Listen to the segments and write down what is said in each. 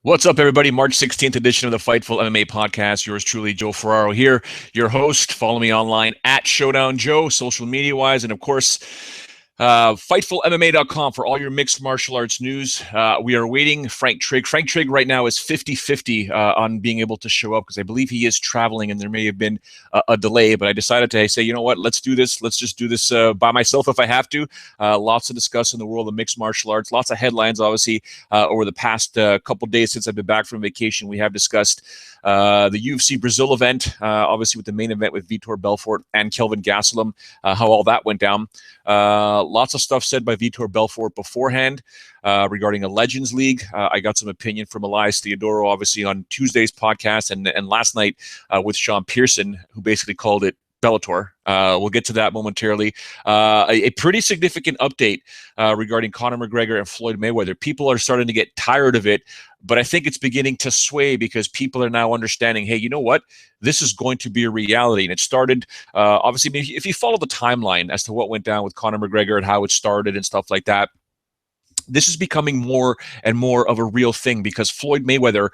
What's up, everybody? March 16th edition of the Fightful MMA podcast. Yours truly, Joe Ferraro here, your host. Follow me online at Showdown Joe, social media-wise. And, of course, FightfulMMA.com for all your mixed martial arts news. We are waiting Frank Trigg. Frank Trigg right now is 50-50 on being able to show up because I believe he is traveling and there may have been a delay. But I decided to say, you know what, let's do this. Let's just do this by myself if I have to. Lots to discuss in the world of mixed martial arts. Lots of headlines, obviously, over the past couple days since I've been back from vacation. We have discussed the UFC Brazil event, obviously with the main event with Vitor Belfort and Kelvin Gastelum, how all that went down. Lots of stuff said by Vitor Belfort beforehand regarding a Legends League. I got some opinion from Elias Theodoro, obviously, on Tuesday's podcast and last night with Sean Pearson, who basically called it Bellator. We'll get to that momentarily. A pretty significant update regarding Conor McGregor and Floyd Mayweather. People are starting to get tired of it, but I think it's beginning to sway because people are now understanding, hey, you know what? This is going to be a reality. And it started, obviously, if you follow the timeline as to what went down with Conor McGregor and how it started and stuff like that, this is becoming more and more of a real thing because Floyd Mayweather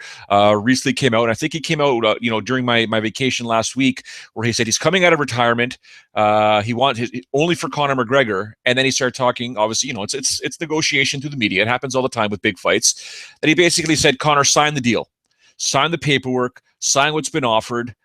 recently came out, and I think he came out, during my vacation last week, where he said he's coming out of retirement. He wants his only for Conor McGregor, and then he started talking. Obviously, it's negotiation through the media. It happens all the time with big fights. That he basically said, Conor, sign the deal, sign the paperwork, sign what's been offered.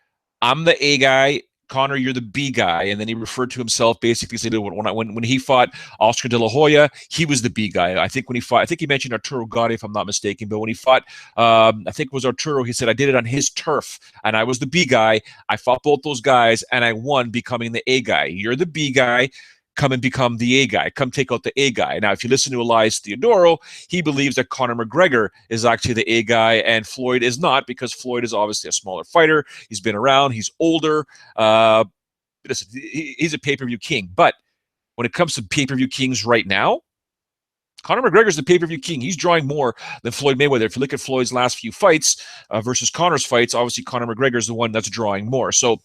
I'm the A guy. Conor, you're the B guy. And then he referred to himself, basically said when he fought Oscar De La Hoya, he was the B guy. I think he mentioned Arturo Gatti, if I'm not mistaken, but when he fought, I think it was Arturo, he said, I did it on his turf and I was the B guy. I fought both those guys and I won, becoming the A guy. You're the B guy. Come and become the A guy. Come take out the A guy. Now, if you listen to Elias Theodoro, he believes that Conor McGregor is actually the A guy and Floyd is not, because Floyd is obviously a smaller fighter. He's been around. He's older. Listen, he's a pay-per-view king. But when it comes to pay-per-view kings right now, Conor McGregor's the pay-per-view king. He's drawing more than Floyd Mayweather. If you look at Floyd's last few fights versus Conor's fights, obviously Conor McGregor's the one that's drawing more. So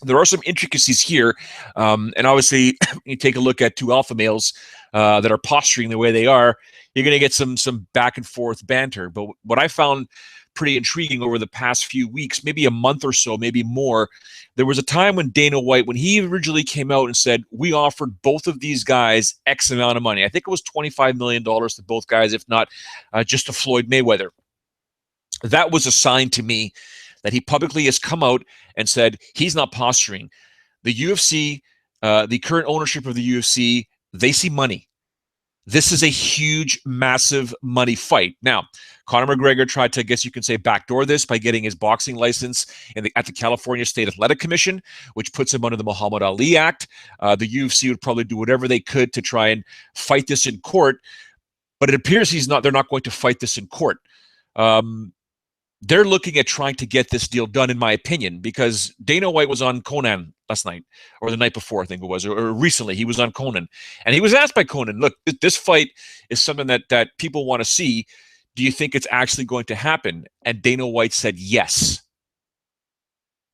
there are some intricacies here, and obviously, you take a look at two alpha males that are posturing the way they are, you're going to get some back and forth banter. But what I found pretty intriguing over the past few weeks, maybe a month or so, maybe more, there was a time when Dana White, when he originally came out and said, we offered both of these guys X amount of money. I think it was $25 million to both guys, if not just to Floyd Mayweather. That was a sign to me that he publicly has come out and said he's not posturing. The UFC, the current ownership of the UFC, they see money. This is a huge, massive money fight. Now, Conor McGregor tried to, I guess you can say, backdoor this by getting his boxing license at the California State Athletic Commission, which puts him under the Muhammad Ali Act. The UFC would probably do whatever they could to try and fight this in court, but it appears they're not going to fight this in court. They're looking at trying to get this deal done, in my opinion, because Dana White was on Conan last night, or the night before, I think it was, or recently. He was on Conan, and he was asked by Conan, look, this fight is something that people want to see. Do you think it's actually going to happen? And Dana White said yes.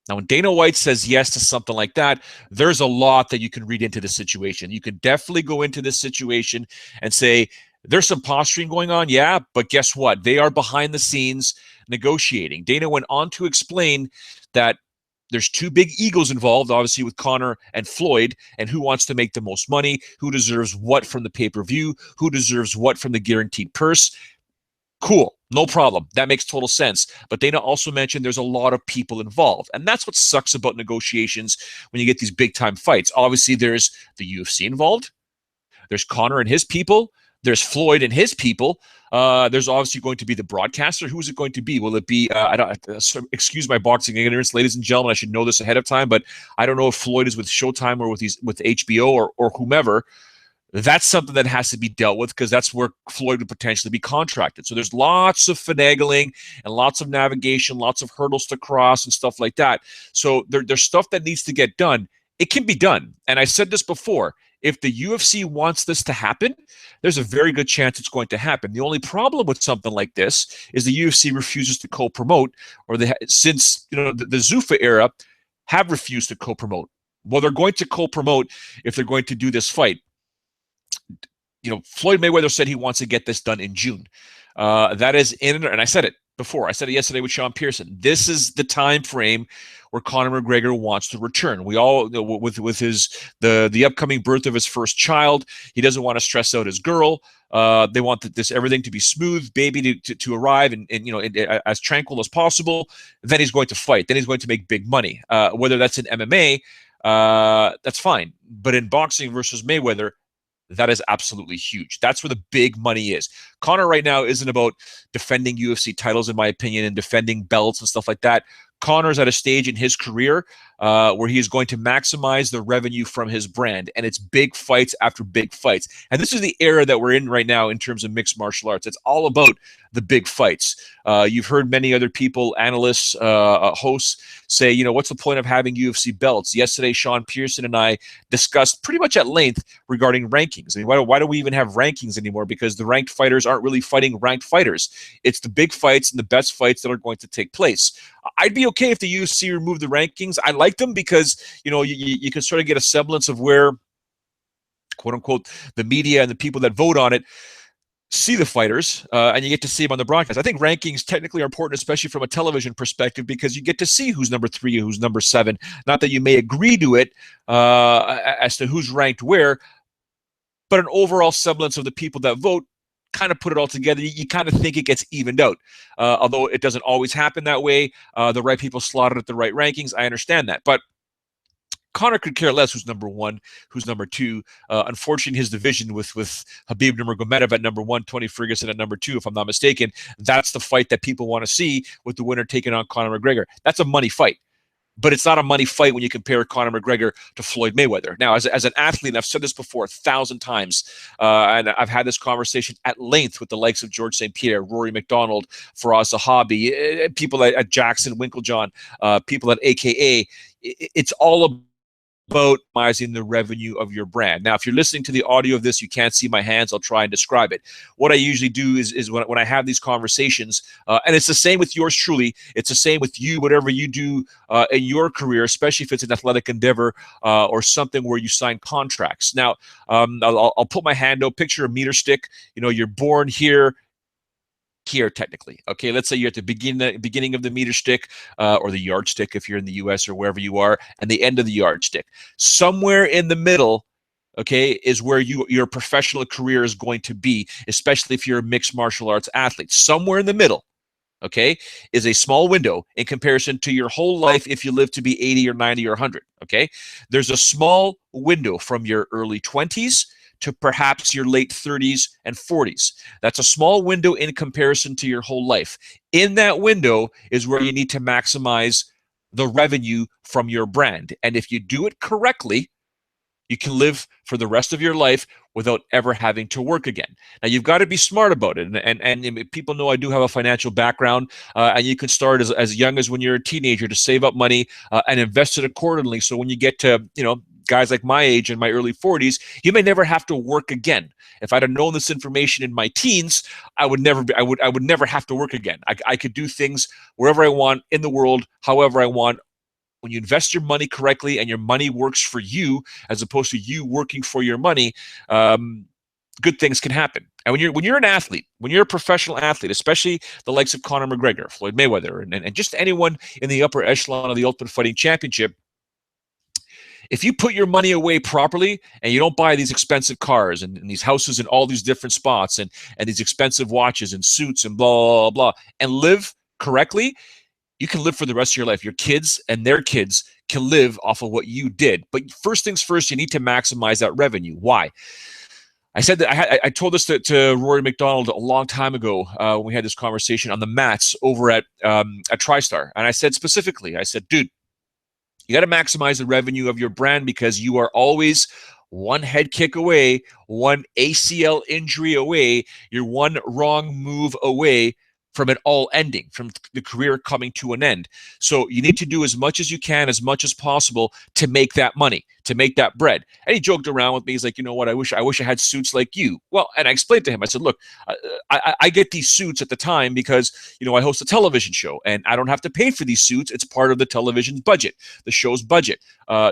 Now, when Dana White says yes to something like that, there's a lot that you can read into the situation. You can definitely go into this situation and say, there's some posturing going on, yeah, but guess what? They are behind the scenes negotiating. Dana went on to explain that there's two big egos involved, obviously, with Conor and Floyd, and who wants to make the most money, who deserves what from the pay-per-view, who deserves what from the guaranteed purse. Cool, no problem. That makes total sense. But Dana also mentioned there's a lot of people involved. And that's what sucks about negotiations when you get these big-time fights. Obviously, there's the UFC involved. There's Conor and his people. There's Floyd and his people. There's obviously going to be the broadcaster. Who is it going to be? Will it be, excuse my boxing ignorance, ladies and gentlemen, I should know this ahead of time, but I don't know if Floyd is with Showtime or with HBO or whomever. That's something that has to be dealt with because that's where Floyd would potentially be contracted. So there's lots of finagling and lots of navigation, lots of hurdles to cross and stuff like that. So there's stuff that needs to get done. It can be done. And I said this before. If the UFC wants this to happen, there's a very good chance it's going to happen. The only problem with something like this is the UFC refuses to co-promote, or since the Zuffa era have refused to co-promote. Well, they're going to co-promote if they're going to do this fight. Floyd Mayweather said he wants to get this done in June. That is in, and I said it before. I said it yesterday with Sean Pearson. This is the time frame where Conor McGregor wants to return. We all, with his the upcoming birth of his first child, he doesn't want to stress out his girl. They want this everything to be smooth, baby to arrive and as tranquil as possible. Then he's going to fight. Then he's going to make big money. Whether that's in MMA, that's fine. But in boxing versus Mayweather, that is absolutely huge. That's where the big money is. Conor right now isn't about defending UFC titles, in my opinion, and defending belts and stuff like that. Conor's at a stage in his career where he is going to maximize the revenue from his brand, and it's big fights after big fights. And this is the era that we're in right now in terms of mixed martial arts. It's all about the big fights. You've heard many other people, analysts, hosts say, what's the point of having UFC belts? Yesterday, Sean Pearson and I discussed pretty much at length regarding rankings. I mean, why do we even have rankings anymore? Because the ranked fighters aren't really fighting ranked fighters. It's the big fights and the best fights that are going to take place. I'd be okay if the UFC removed the rankings. I like them because, you can sort of get a semblance of where, quote unquote, the media and the people that vote on it see the fighters, and you get to see them on the broadcast. I think rankings technically are important, especially from a television perspective, because you get to see who's number 3 and who's number 7. Not that you may agree to it as to who's ranked where, but an overall semblance of the people that vote kind of put it all together. You kind of think it gets evened out, although it doesn't always happen that way. The right people slotted at the right rankings. I understand that, but Conor could care less who's number 1, who's number 2. Unfortunately, his division with Khabib Nurmagomedov at number 1, Tony Ferguson at number 2, if I'm not mistaken, that's the fight that people want to see, with the winner taking on Conor McGregor. That's a money fight. But it's not a money fight when you compare Conor McGregor to Floyd Mayweather. Now, as an athlete, and I've said this before 1,000 times, and I've had this conversation at length with the likes of George St. Pierre, Rory McDonald, Faraz Zahabi, people at Jackson Winklejohn, people at AKA. It's all about maximizing the revenue of your brand. Now, if you're listening to the audio of this, you can't see my hands. I'll try and describe it. What I usually do is when I have these conversations, and it's the same with yours truly, it's the same with you, whatever you do in your career, especially if it's an athletic endeavor or something where you sign contracts. Now, I'll put my hand out, picture a meter stick. You're born here, technically. Okay, let's say you're at the beginning of the meter stick or the yardstick if you're in the US or wherever you are, and the end of the yardstick. Somewhere in the middle, okay, is where your professional career is going to be, especially if you're a mixed martial arts athlete. Somewhere in the middle, okay, is a small window in comparison to your whole life if you live to be 80 or 90 or 100, okay? There's a small window from your early 20s to perhaps your late 30s and 40s. That's a small window in comparison to your whole life. In that window is where you need to maximize the revenue from your brand. And if you do it correctly, you can live for the rest of your life without ever having to work again. Now, you've got to be smart about it. And people know I do have a financial background, and you can start as young as when you're a teenager to save up money and invest it accordingly. So when you get to, guys like my age in my early 40s, you may never have to work again. If I'd have known this information in my teens, I would never have to work again. I could do things wherever I want in the world, however I want. When you invest your money correctly and your money works for you as opposed to you working for your money, good things can happen. And when you're an athlete, when you're a professional athlete, especially the likes of Conor McGregor, Floyd Mayweather, and just anyone in the upper echelon of the Ultimate Fighting Championship, if you put your money away properly and you don't buy these expensive cars and these houses in all these different spots and these expensive watches and suits and blah, blah, blah, and live correctly, you can live for the rest of your life. Your kids and their kids can live off of what you did. But first things first, you need to maximize that revenue. Why? I said that I told this to Rory McDonald a long time ago when we had this conversation on the mats over at TriStar. And I said specifically, dude, you got to maximize the revenue of your brand because you are always one head kick away, one ACL injury away, you're one wrong move away from it all ending, from the career coming to an end. So you need to do as much as you can, as much as possible to make that money, to make that bread. And he joked around with me. He's like, you know what? I wish I had suits like you. Well, and I explained to him, I said, look, I get these suits at the time because, I host a television show and I don't have to pay for these suits. It's part of the television's budget, the show's budget.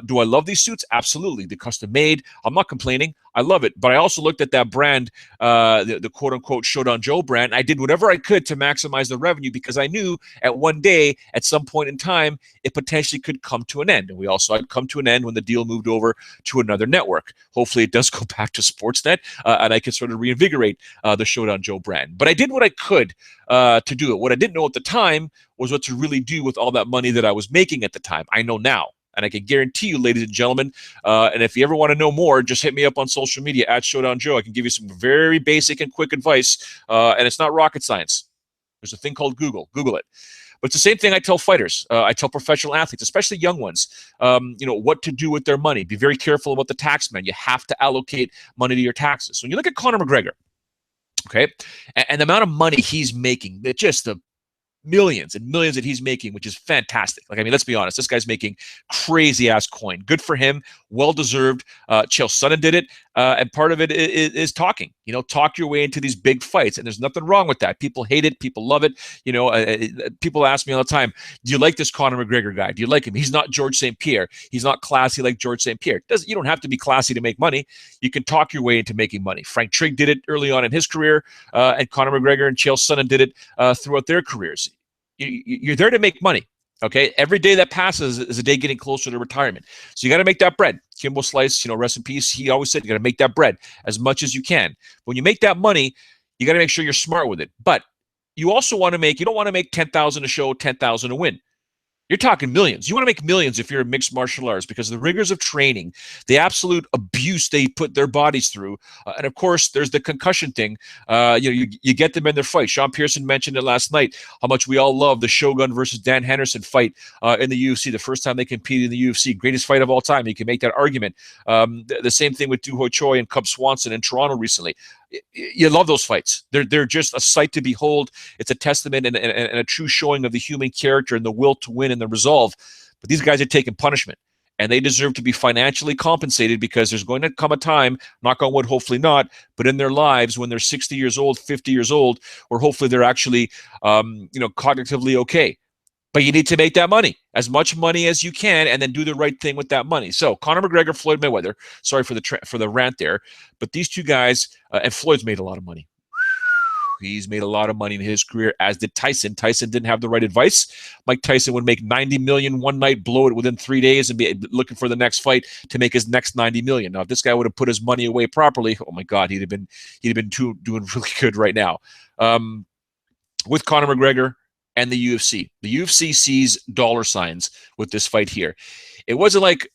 Do I love these suits? Absolutely. They're custom made. I'm not complaining. I love it. But I also looked at that brand, the quote unquote Showdown Joe brand. I did whatever I could to maximize the revenue because I knew at one day, at some point in time, it potentially could come to an end. And we all saw it come to an end when the deal moved over to another network. Hopefully it does go back to Sportsnet and I can sort of reinvigorate the Showdown Joe brand. But I did what I could to do it. What I didn't know at the time was what to really do with all that money that I was making at the time. I know now. And I can guarantee you, ladies and gentlemen, and if you ever want to know more, just hit me up on social media at Showdown Joe. I can give you some very basic and quick advice, and it's not rocket science. There's a thing called Google. Google it. But it's the same thing I tell fighters. I tell professional athletes, especially young ones, what to do with their money. Be very careful about the tax man. You have to allocate money to your taxes. So when you look at Conor McGregor, okay, and the amount of money he's making, just the millions and millions that he's making, which is fantastic. Like, I mean, let's be honest, this guy's making crazy ass coin. Good for him. Well deserved. Chael Sonnen did it. And part of it is talking, talk your way into these big fights. And there's nothing wrong with that. People hate it. People love it. People ask me all the time, do you like this Conor McGregor guy? Do you like him? He's not George St. Pierre. He's not classy like George St. Pierre. You don't have to be classy to make money. You can talk your way into making money. Frank Trigg did it early on in his career. And Conor McGregor and Chael Sonnen did it throughout their careers. You're there to make money. Okay, every day that passes is a day getting closer to retirement. So you got to make that bread. Kimbo Slice, rest in peace. He always said you got to make that bread as much as you can. When you make that money, you got to make sure you're smart with it. But you also want to make, you don't want to make 10,000 a show, 10,000 a win. You're talking millions. You want to make millions if you're a mixed martial arts because of the rigors of training, the absolute abuse they put their bodies through. And of course, there's the concussion thing. You get them in their fight. Sean Pearson mentioned it last night, how much we all love the Shogun versus Dan Henderson fight in the UFC, the first time they competed in the UFC. Greatest fight of all time. You can make that argument. The same thing with Du Ho Choi and Cub Swanson in Toronto recently. You love those fights. They're just a sight to behold. It's a testament and a true showing of the human character and the will to win and the resolve. But these guys are taking punishment, and they deserve to be financially compensated because there's going to come a time, knock on wood, hopefully not, but in their lives when they're 60 years old, 50 years old, where hopefully they're actually, cognitively okay. But you need to make that money, as much money as you can, and then do the right thing with that money. So Conor McGregor, Floyd Mayweather, sorry for the rant there, but these two guys, and Floyd's made a lot of money. He's made a lot of money in his career, as did Tyson. Tyson didn't have the right advice. Mike Tyson would make $90 million one night, blow it within 3 days, and be looking for the next fight to make his next $90 million. Now, if this guy would have put his money away properly, oh my God, he'd have been doing really good right now. With Conor McGregor and the UFC sees dollar signs with this fight here. It wasn't like,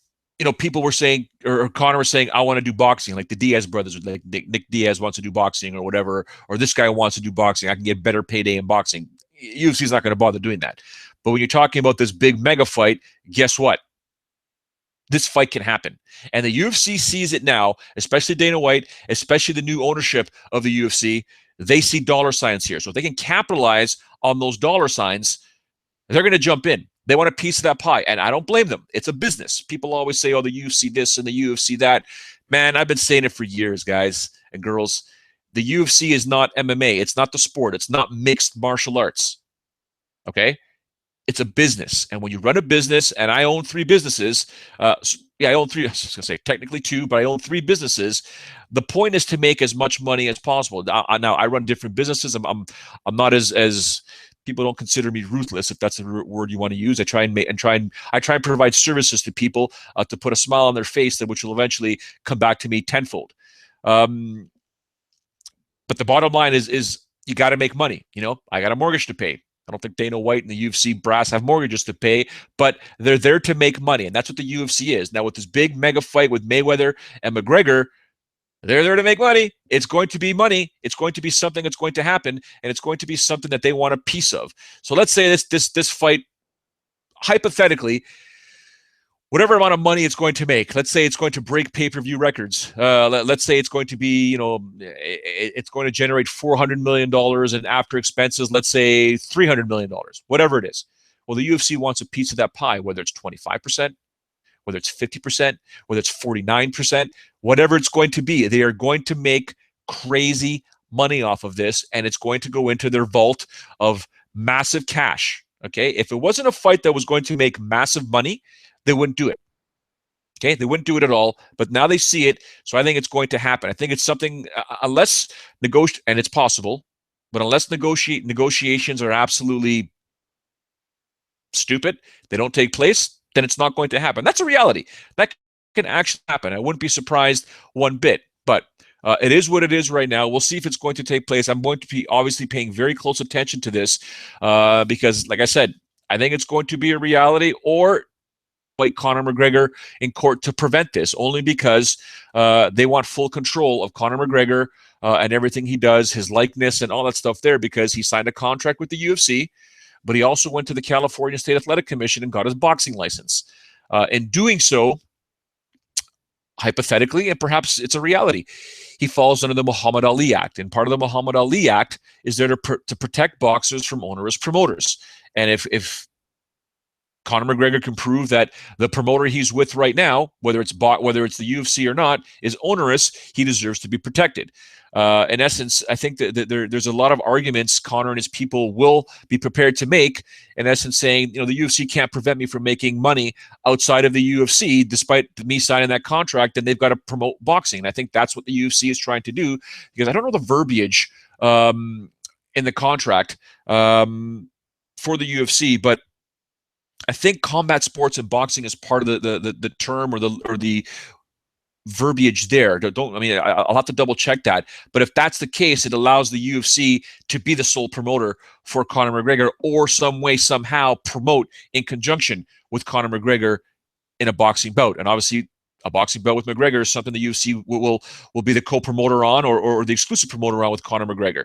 people were saying, or Conor was saying, I want to do boxing, like the Diaz brothers, like Nick Diaz wants to do boxing or whatever, or this guy wants to do boxing. I can get better payday in boxing. UFC is not going to bother doing that. But when you're talking about this big mega fight, guess what? This fight can happen. And the UFC sees it now, especially Dana White, especially the new ownership of the UFC. They see dollar signs here. So if they can capitalize on those dollar signs, they're going to jump in. They want a piece of that pie, and I don't blame them. It's a business. People always say, oh, the UFC this and the UFC that. Man, I've been saying it for years, guys and girls. The UFC is not MMA. It's not the sport. It's not mixed martial arts. Okay? It's a business. And when you run a business, and I own 3 businesses, I own 3, I was going to say technically 2, but I own 3 businesses. The point is to make as much money as possible. Now I run different businesses. I'm not as people don't consider me ruthless, if that's the word you want to use. I try and provide services to people to put a smile on their face, that which will eventually come back to me tenfold. But the bottom line is you got to make money. I got a mortgage to pay. I don't think Dana White and the UFC brass have mortgages to pay, but they're there to make money, and that's what the UFC is. Now, with this big mega fight with Mayweather and McGregor, they're there to make money. It's going to be money. It's going to be something that's going to happen, and it's going to be something that they want a piece of. So let's say this fight, hypothetically, whatever amount of money it's going to make, let's say it's going to break pay-per-view records. Let's say it's going to be, it's going to generate $400 million, and after expenses, let's say $300 million, whatever it is. Well, the UFC wants a piece of that pie, whether it's 25%, whether it's 50%, whether it's 49%, whatever it's going to be. They are going to make crazy money off of this, and it's going to go into their vault of massive cash. Okay, if it wasn't a fight that was going to make massive money, they wouldn't do it. Okay, they wouldn't do it at all, but now they see it, so I think it's going to happen. I think it's something, unless and it's possible, but unless negotiations are absolutely stupid, they don't take place, then it's not going to happen. That's a reality. That can actually happen. I wouldn't be surprised one bit, but it is what it is right now. We'll see if it's going to take place. I'm going to be obviously paying very close attention to this because, like I said, I think it's going to be a reality, or fight Conor McGregor in court to prevent this, only because they want full control of Conor McGregor and everything he does, his likeness and all that stuff there, because he signed a contract with the UFC, but he also went to the California State Athletic Commission and got his boxing license. In doing so, hypothetically, and perhaps it's a reality, he falls under the Muhammad Ali Act. And part of the Muhammad Ali Act is there to protect boxers from onerous promoters. And if Conor McGregor can prove that the promoter he's with right now, whether it's the UFC or not, is onerous, he deserves to be protected. In essence, I think that there's a lot of arguments Conor and his people will be prepared to make, in essence saying, the UFC can't prevent me from making money outside of the UFC, despite me signing that contract, and they've got to promote boxing. And I think that's what the UFC is trying to do, because I don't know the verbiage in the contract for the UFC, but I think combat sports and boxing is part of the term or the verbiage there. I'll have to double check that. But if that's the case, it allows the UFC to be the sole promoter for Conor McGregor, or some way, somehow promote in conjunction with Conor McGregor in a boxing bout. And obviously, a boxing bout with McGregor is something the UFC will be the co-promoter on, or the exclusive promoter on with Conor McGregor.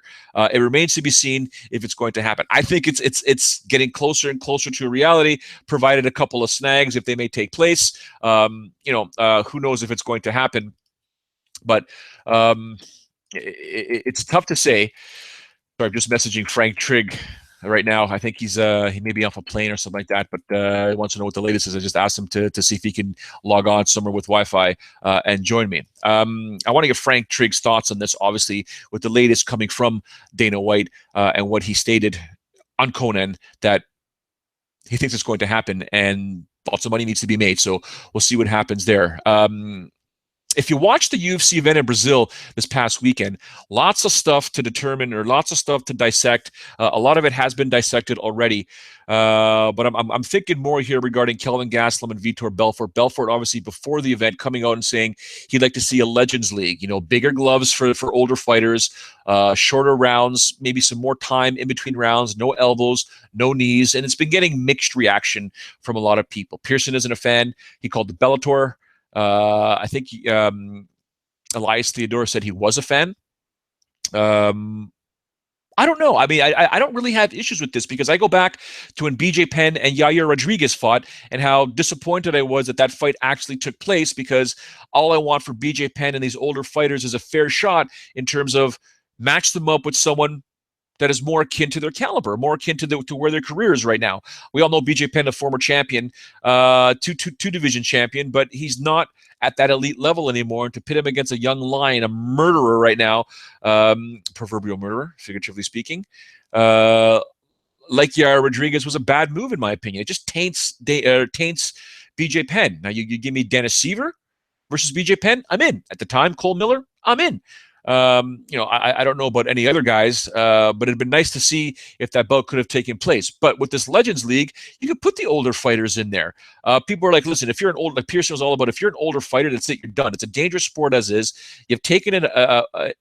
It remains to be seen if it's going to happen. I think it's getting closer and closer to a reality, provided a couple of snags, if they may take place. Who knows if it's going to happen? But it's tough to say. Sorry, I'm just messaging Frank Trigg right now. I think he may be off a plane or something like that, but he wants to know what the latest is. I just asked him to see if he can log on somewhere with Wi-Fi and join me. I want to get Frank Trigg's thoughts on this, obviously, with the latest coming from Dana White and what he stated on Conan, that he thinks it's going to happen and lots of money needs to be made. So we'll see what happens there. If you watch the UFC event in Brazil this past weekend, lots of stuff to determine, or lots of stuff to dissect. A lot of it has been dissected already, but I'm thinking more here regarding Kelvin Gastelum and Vitor Belfort. Belfort, obviously, before the event, coming out and saying he'd like to see a Legends League. Bigger gloves for older fighters, shorter rounds, maybe some more time in between rounds, no elbows, no knees, and it's been getting mixed reaction from a lot of people. Pearson isn't a fan. He called the Bellator. I think Elias Theodore said he was a fan. I don't know. I don't really have issues with this, because I go back to when BJ Penn and Yair Rodriguez fought, and how disappointed I was that fight actually took place, because all I want for BJ Penn and these older fighters is a fair shot in terms of match them up with someone that is more akin to their caliber, more akin to where their career is right now. We all know BJ Penn, a former champion, two-division champion, but he's not at that elite level anymore. And to pit him against a young lion, a murderer right now, proverbial murderer, figuratively speaking, like Yair Rodriguez, was a bad move, in my opinion. It just taints BJ Penn. Now, you give me Dennis Seaver versus BJ Penn, I'm in. At the time, Cole Miller, I'm in. I don't know about any other guys, but it'd been nice to see if that bout could have taken place. But with this Legends League, you could put the older fighters in there. People are like, listen, if you're an old, like Pearson was all about, if you're an older fighter, that's it, you're done. It's a dangerous sport as is. You've taken in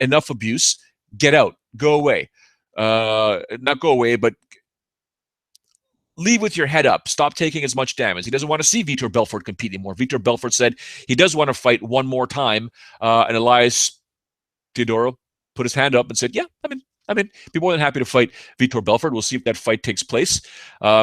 enough abuse. Get out. Go away. Not go away, but leave with your head up. Stop taking as much damage. He doesn't want to see Vitor Belfort compete anymore. Vitor Belfort said he does want to fight one more time, and Elias Theodoro put his hand up and said, yeah, I'm in. Be more than happy to fight Vitor Belfort. We'll see if that fight takes place. But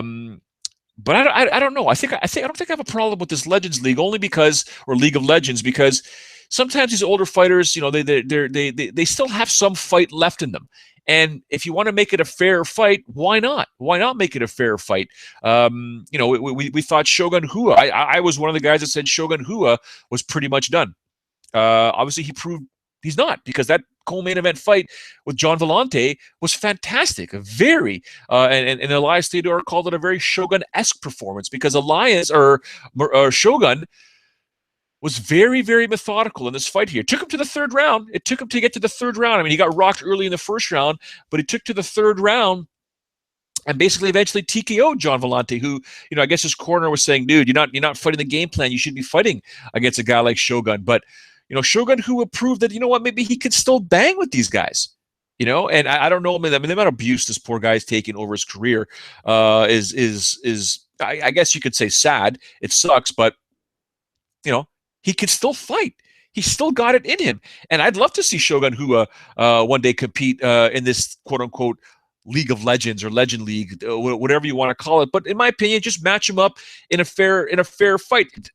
I don't know. I don't think I have a problem with this Legends League, only because, or League of Legends, because sometimes these older fighters, they still have some fight left in them. And if you want to make it a fair fight, why not? Why not make it a fair fight? We thought Shogun Rua. I was one of the guys that said Shogun Rua was pretty much done. Obviously, he proved he's not, because that co-main event fight with John Vellante was fantastic. A very and Elias Theodore called it a very Shogun-esque performance, because Elias or Shogun was very, very methodical in this fight here. It took him to the third round. It took him to get to the third round. I mean, he got rocked early in the first round, but he took to the third round and basically eventually TKO'd John Vellante, who, I guess his corner was saying, dude, you're not fighting the game plan. You should be fighting against a guy like Shogun. But, Shogun, who proved that, maybe he could still bang with these guys. And I don't know. I mean, the amount of abuse this poor guy's taken over his career is I guess you could say sad. It sucks, but, he can still fight. He's still got it in him. And I'd love to see Shogun Rua one day compete in this quote-unquote League of Legends or Legend League, whatever you want to call it. But in my opinion, just match him up in a fair fight.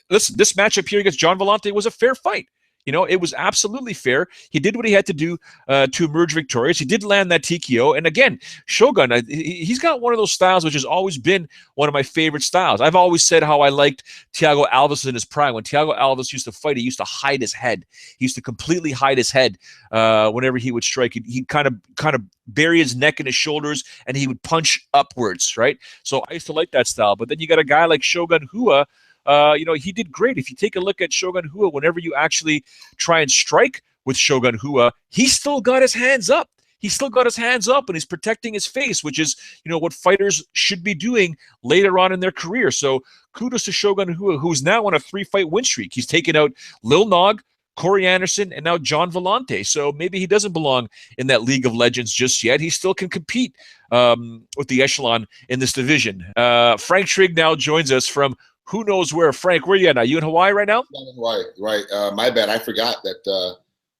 Listen, this matchup here against John Vellante was a fair fight. It was absolutely fair. He did what he had to do to emerge victorious. He did land that TKO. And again, Shogun, he's got one of those styles which has always been one of my favorite styles. I've always said how I liked Thiago Alves in his prime. When Thiago Alves used to fight, he used to hide his head. He used to completely hide his head whenever he would strike. He'd kind of bury his neck in his shoulders, and he would punch upwards, right? So I used to like that style. But then you got a guy like Shogun Rua. He did great. If you take a look at Shogun Rua, whenever you actually try and strike with Shogun Rua, he still got his hands up. He's still got his hands up, and he's protecting his face, which is, what fighters should be doing later on in their career. So kudos to Shogun Rua, who's now on a 3-fight win streak. He's taken out Lil Nog, Corey Anderson, and now John Vellante. So maybe he doesn't belong in that League of Legends just yet. He still can compete with the echelon in this division. Frank Trigg now joins us from who knows where. Frank, where are you at now? You in Hawaii right now? I'm in Hawaii, right. My bad. I forgot that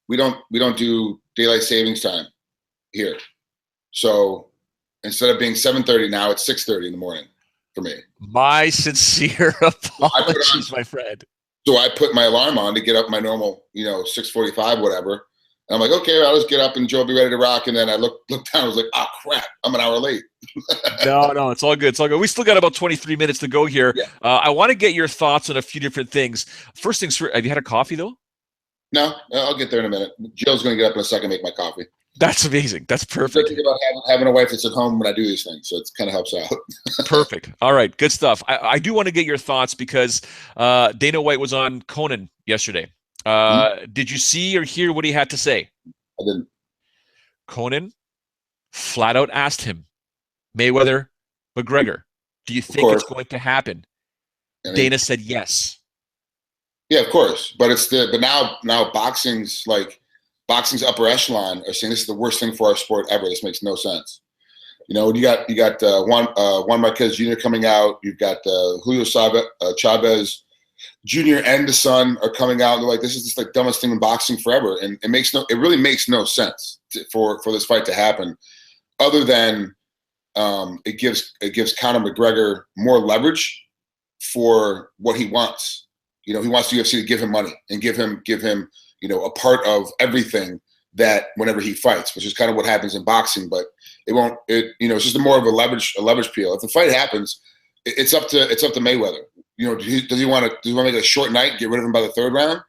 we don't do daylight savings time here. So instead of being 7:30 now, it's 6:30 in the morning for me. My sincere apologies, my friend. So I put my alarm on to get up my normal, 6:45, whatever. And I'm like, okay, I'll just get up and Joe be ready to rock. And then I looked down, I was like, oh crap, I'm an hour late. No, it's all good. It's all good. We still got about 23 minutes to go here. Yeah. I want to get your thoughts on a few different things. First things first, have you had a coffee though? No, I'll get there in a minute. Joe's going to get up in a second and make my coffee. That's amazing. That's perfect. I think about having a wife that's at home when I do these things, so it kind of helps out. Perfect. All right, good stuff. I do want to get your thoughts because Dana White was on Conan yesterday. Did you see or hear what he had to say? I didn't. Conan flat out asked him, Mayweather, McGregor, do you think it's going to happen? Dana said yes. Yeah, of course. But now boxing's upper echelon are saying this is the worst thing for our sport ever. This makes no sense. You got Juan Marquez Jr. coming out. You've got Julio Chavez Jr. and the son are coming out. They're like, this is just the dumbest thing in boxing forever, and it really makes no sense for this fight to happen, other than it gives Conor McGregor more leverage for what he wants. He wants the UFC to give him money and give him a part of everything that whenever he fights, which is kind of what happens in boxing, but it's just more of a leverage appeal. If the fight happens, it's up to Mayweather. Does he want to make it a short night, get rid of him by the third round, or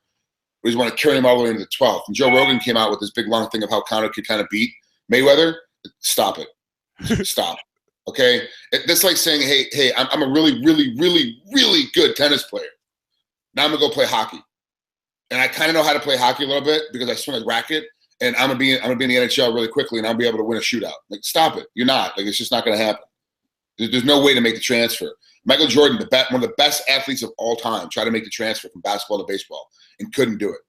does he want to carry him all the way into the 12th? And Joe Rogan came out with this big long thing of how Conor could kind of beat Mayweather. Stop it. Stop. Okay? That's like saying, hey, I'm a really, really, really, really good tennis player. Now I'm going to go play hockey. And I kind of know how to play hockey a little bit because I swing a racket, and I'm gonna be in the NHL really quickly, and I'll be able to win a shootout. Like, stop it! You're not. Like, it's just not gonna happen. There's no way to make the transfer. Michael Jordan, one of the best athletes of all time, tried to make the transfer from basketball to baseball and couldn't do it.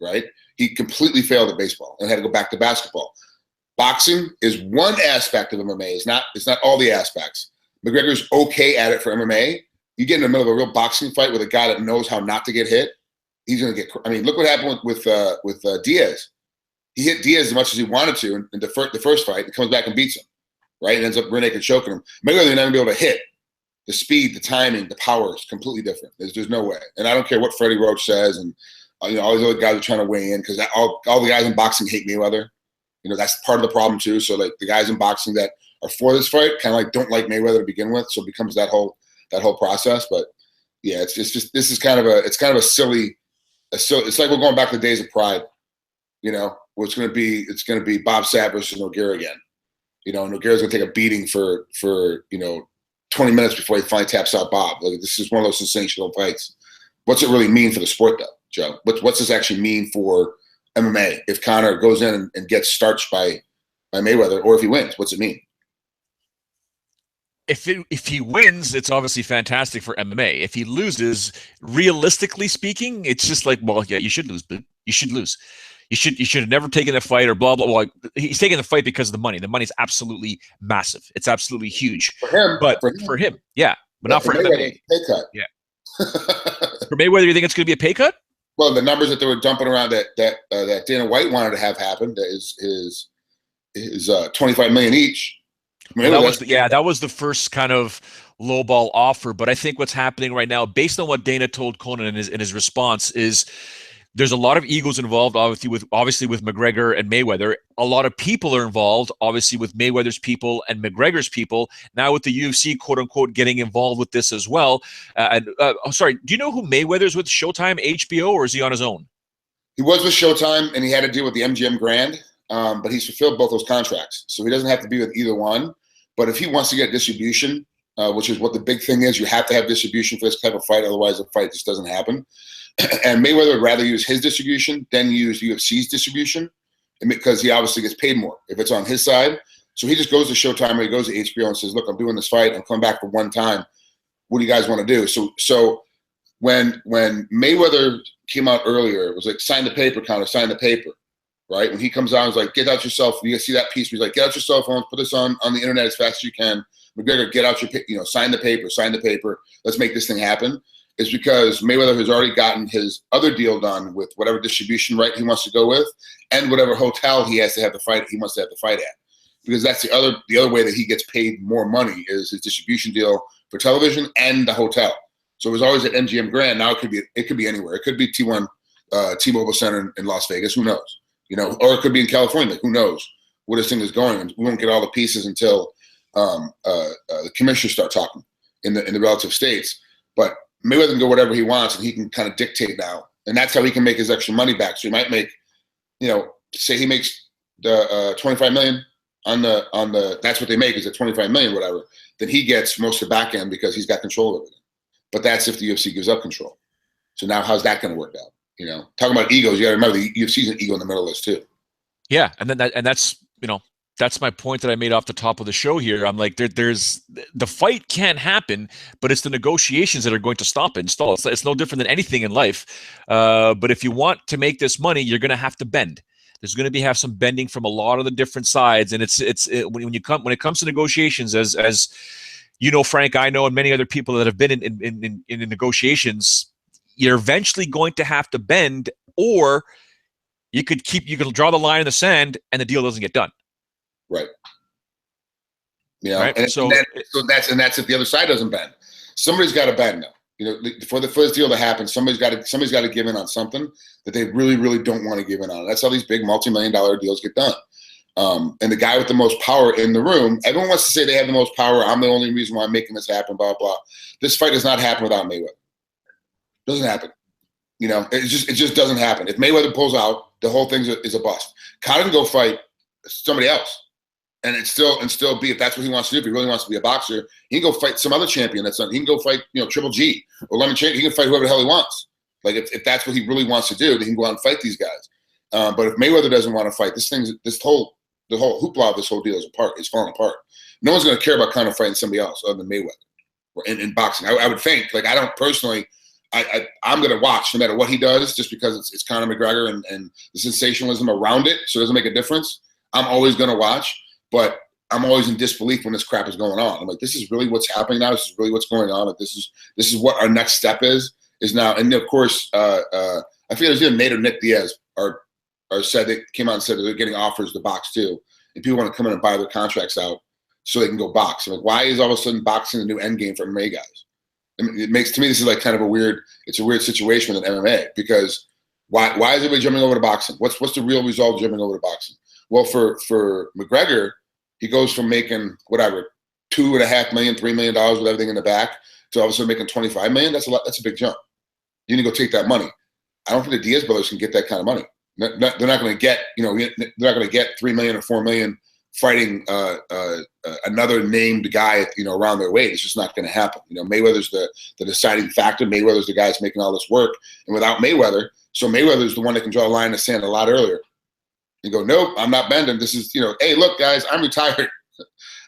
Right? He completely failed at baseball and had to go back to basketball. Boxing is one aspect of MMA. It's not all the aspects. McGregor's okay at it for MMA. You get in the middle of a real boxing fight with a guy that knows how not to get hit. He's going to get. I mean, look what happened with Diaz. He hit Diaz as much as he wanted to in the first fight. He comes back and beats him, right? And ends up rear naked choking him. Maybe they're not going to be able to hit. The speed, the timing, the power is completely different. There's no way. And I don't care what Freddie Roach says, and all these other guys are trying to weigh in because all the guys in boxing hate Mayweather. You know, that's part of the problem too. So like the guys in boxing that are for this fight kind of like don't like Mayweather to begin with, so it becomes that whole process. But yeah, it's just this is kind of a silly. It's like we're going back to the days of Pride. You know, where it's going to be Bob Sapp versus Nogueira again. You know, Nogueira's going to take a beating for 20 minutes before he finally taps out Bob. Like, this is one of those sensational fights. What's it really mean for the sport, though, Joe? What's this actually mean for MMA if Conor goes in and gets starched by Mayweather, or if he wins? What's it mean? If he wins, it's obviously fantastic for MMA. If he loses, realistically speaking, it's just like, well, yeah, you should lose, but you should lose. You should have never taken the fight, or blah blah blah. He's taking the fight because of the money. The money's absolutely massive. It's absolutely huge. For him, but for him, yeah, but not for MMA. Pay cut. Yeah. For Mayweather, you think it's going to be a pay cut? Well, the numbers that they were dumping around that Dana White wanted to have happen is 25 million each. Well, that was the first kind of lowball offer. But I think what's happening right now, based on what Dana told Conan in his response, is there's a lot of egos involved, obviously with McGregor and Mayweather. A lot of people are involved, obviously with Mayweather's people and McGregor's people. Now with the UFC, quote unquote, getting involved with this as well. Sorry, do you know who Mayweather's with? Showtime, HBO, or is he on his own? He was with Showtime, and he had to deal with the MGM Grand, but he's fulfilled both those contracts, so he doesn't have to be with either one. But if he wants to get distribution, which is what the big thing is, you have to have distribution for this type of fight, otherwise the fight just doesn't happen. And Mayweather would rather use his distribution than use UFC's distribution, because he obviously gets paid more if it's on his side. So he just goes to Showtime or he goes to HBO and says, look, I'm doing this fight. I'm coming back for one time. What do you guys want to do? So when Mayweather came out earlier, it was like, sign the paper, Conor, sign the paper, right? When he comes out, he's like, get out your cell phone. You see that piece? He's like, get out your cell phone, put this on the internet as fast as you can. McGregor, get out your, sign the paper. Let's make this thing happen. Is because Mayweather has already gotten his other deal done with whatever distribution right he wants to go with, and whatever hotel he wants to have the fight at. Because that's the other way that he gets paid more money is his distribution deal for television and the hotel. So it was always at MGM Grand. Now it could be anywhere. It could be T1 T-Mobile Center in Las Vegas. Who knows? Or it could be in California. Who knows where this thing is going? And we won't get all the pieces until the commissioners start talking in the relative states. But Mayweather can go whatever he wants, and he can kind of dictate now, and that's how he can make his extra money back. So he might make, say he makes the 25 million on the that's what they make is at 25 million, whatever. Then he gets most of the back end because he's got control of it. But that's if the UFC gives up control. So now how's that going to work out? Talking about egos, you got to remember the UFC's an ego in the middle of this too. Yeah, and that's my point that I made off the top of the show here. I'm like, there's the fight can happen, but it's the negotiations that are going to stop it and stall. It's no different than anything in life. But if you want to make this money, you're going to have to bend. There's going to have some bending from a lot of the different sides, and when it comes to negotiations, as Frank, I know, and many other people that have been in negotiations, you're eventually going to have to bend, or you could draw the line in the sand and the deal doesn't get done. Right. Right? And that's if the other side doesn't bend. Somebody's got to bend now. For the first deal to happen, somebody's got to give in on something that they really, really don't want to give in on. That's how these big multi-million-dollar deals get done. And the guy with the most power in the room, everyone wants to say they have the most power. I'm the only reason why I'm making this happen. Blah blah. This fight does not happen without Mayweather. Doesn't happen. It just doesn't happen. If Mayweather pulls out, the whole thing is a bust. Conor can go fight somebody else. And still be, if that's what he wants to do, if he really wants to be a boxer, he can go fight some other champion. He can go fight, Triple G or Lemon Champion. He can fight whoever the hell he wants. Like if that's what he really wants to do, then he can go out and fight these guys. But if Mayweather doesn't want to fight, the whole hoopla of this whole deal is falling apart. No one's going to care about Conor fighting somebody else other than Mayweather in boxing. I would think, like, I don't personally. I'm going to watch no matter what he does, just because it's Conor McGregor and the sensationalism around it. So it doesn't make a difference. I'm always going to watch. But I'm always in disbelief when this crap is going on. I'm like, this is really what's happening now. This is really what's going on. Like, this is what our next step is now. And of course, I feel as if Nate or Nick Diaz are said, they came out and said that they're getting offers to box too, and people want to come in and buy their contracts out so they can go box. I'm like, why is all of a sudden boxing the new end game for MMA guys? I mean, it makes, to me, this is like kind of a weird situation with MMA, because why is everybody jumping over to boxing? What's the real result of jumping over to boxing? Well, for McGregor, he goes from making whatever $2.5 million, $3 million with everything in the back to all of a sudden making $25 million. That's a lot. That's a big jump. You need to go take that money. I don't think the Diaz brothers can get that kind of money. They're not going to get, they're not going to get $3 million or $4 million fighting another named guy, around their weight. It's just not going to happen. Mayweather's the deciding factor. Mayweather's the guy that's making all this work. And without Mayweather, so Mayweather's the one that can draw a line in the sand a lot earlier. You go, nope, I'm not bending. This is, hey, look, guys, I'm retired.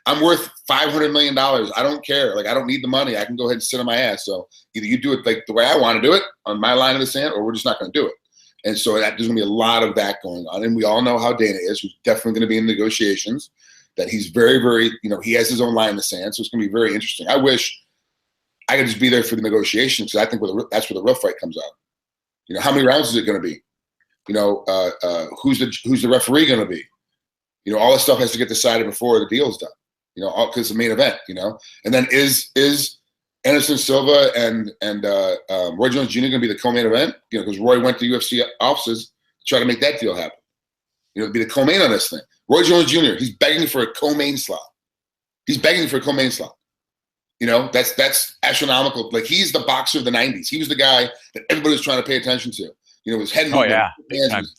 I'm worth $500 million. I don't care. Like, I don't need the money. I can go ahead and sit on my ass. So either you do it like the way I want to do it on my line in the sand, or we're just not going to do it. And so there's going to be a lot of that going on. And we all know how Dana is. Who's definitely going to be in negotiations, that he's very, very, he has his own line in the sand. So it's going to be very interesting. I wish I could just be there for the negotiations, because I think that's where the real fight comes out. How many rounds is it going to be? Who's the referee going to be? All this stuff has to get decided before the deal's done. Because it's the main event. And then is Anderson Silva and Roy Jones Jr. going to be the co-main event? Because Roy went to UFC offices to try to make that deal happen. To be the co-main on this thing. Roy Jones Jr. He's begging for a co-main slot. That's astronomical. Like, he's the boxer of the '90s. He was the guy that everybody was trying to pay attention to. His head movement,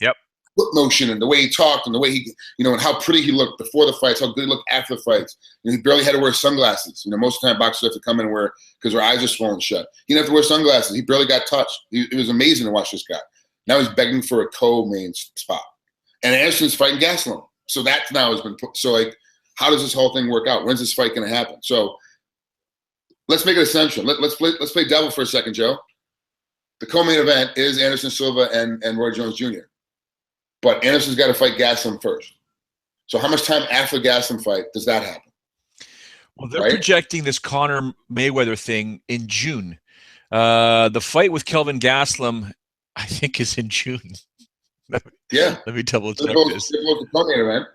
Yep. foot motion, and the way he talked, and the way he, and how pretty he looked before the fights, how good he looked after the fights. He barely had to wear sunglasses. Most of the time boxers have to come in and wear, because their eyes are swollen shut. He didn't have to wear sunglasses. He barely got touched. It was amazing to watch this guy. Now he's begging for a co-main spot. And Anderson's fighting Gastelum. So that now has been put. So, like, how does this whole thing work out? When's this fight going to happen? So let's make it essential. Let's play devil for a second, Joe. The co-main event is Anderson Silva and Roy Jones Jr. But Anderson's got to fight Gastelum first. So how much time after the Gastelum fight does that happen? Well, they're projecting this Conor Mayweather thing in June. The fight with Kelvin Gastelum, I think, is in June. Let me double check this. The co-main event.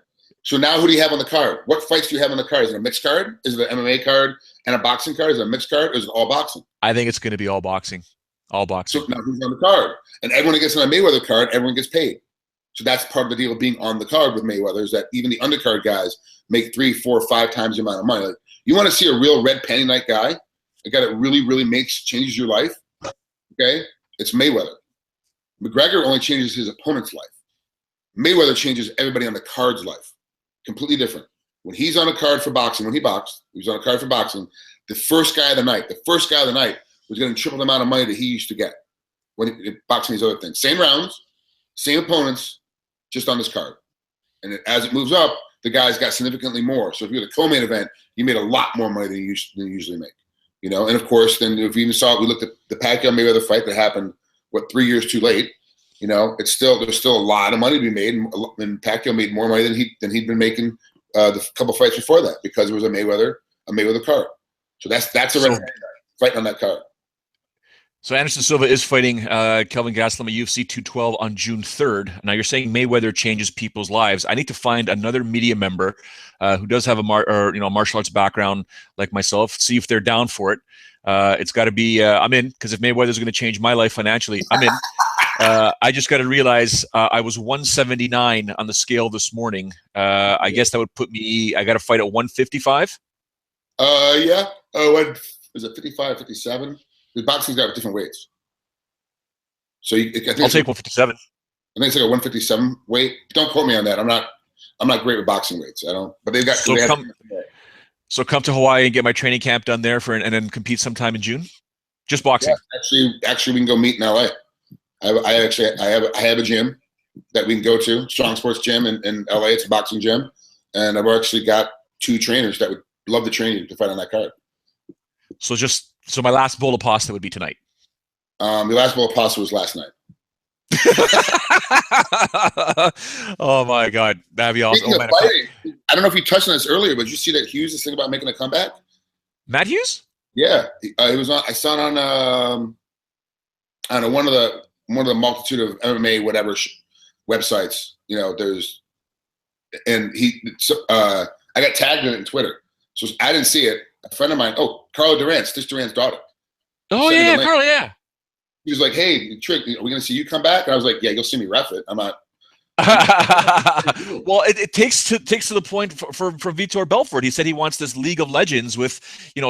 So now who do you have on the card? What fights do you have on the card? Is it a mixed card? Is it an MMA card and a boxing card? Is it a mixed card? Or is it all boxing? I think it's going to be all boxing. All boxing. So now who's on the card? And everyone that gets on a Mayweather card, everyone gets paid. So that's part of the deal of being on the card with Mayweather, is that even the undercard guys make 3, 4, 5 times the amount of money. Like, you want to see a real red penny night guy, a guy that really, really changes your life, okay? It's Mayweather. McGregor only changes his opponent's life. Mayweather changes everybody on the card's life. Completely different. When he's on a card for boxing, he was on a card for boxing, the first guy of the night was getting triple the amount of money that he used to get when boxing these other things. Same rounds, same opponents, just on this card. And as it moves up, the guys got significantly more. So if you had a co-main event, you made a lot more money than you usually make. And of course, then if you even saw it, we looked at the Pacquiao Mayweather fight that happened, 3 years too late. There's still a lot of money to be made, and Pacquiao made more money than he'd been making the couple fights before that, because it was a Mayweather card. So that's a fight on that card. So Anderson Silva is fighting Kelvin Gastelum at UFC 212 on June 3rd. Now, you're saying Mayweather changes people's lives. I need to find another media member who does have a martial arts background like myself, see if they're down for it. It's got to be I'm in, because if Mayweather's going to change my life financially, I'm in. I just got to realize I was 179 on the scale this morning. I guess that would put me, I got to fight at 155? Yeah. What is it, 55, 57? The boxing's got different weights. So I think I'll take 157. I think it's like a 157 weight. Don't quote me on that. I'm not great with boxing weights. I don't. But they've got. So come to Hawaii and get my training camp done there and then compete sometime in June. Just boxing. Yeah, actually, we can go meet in LA. I have a gym that we can go to, Strong Sports Gym in LA. It's a boxing gym, and I've actually got 2 trainers that would love to train you to fight on that card. So my last bowl of pasta would be tonight. The last bowl of pasta was last night. Oh my God, that'd be awesome. I don't know if you touched on this earlier, but did you see that Hughes is thinking about making a comeback? Matt Hughes? Yeah, he was on. I saw it on I don't know, one of the multitude of MMA whatever websites. I got tagged in it in Twitter, so I didn't see it. A friend of mine, Carla Durant, Stitch Durant's daughter. Oh yeah, Carla, yeah. He was like, "Hey, Trigg, are we gonna see you come back?" And I was like, "Yeah, you'll see me ref it. I'm not Well, it takes to the point for Vitor Belfort. He said he wants this League of Legends with,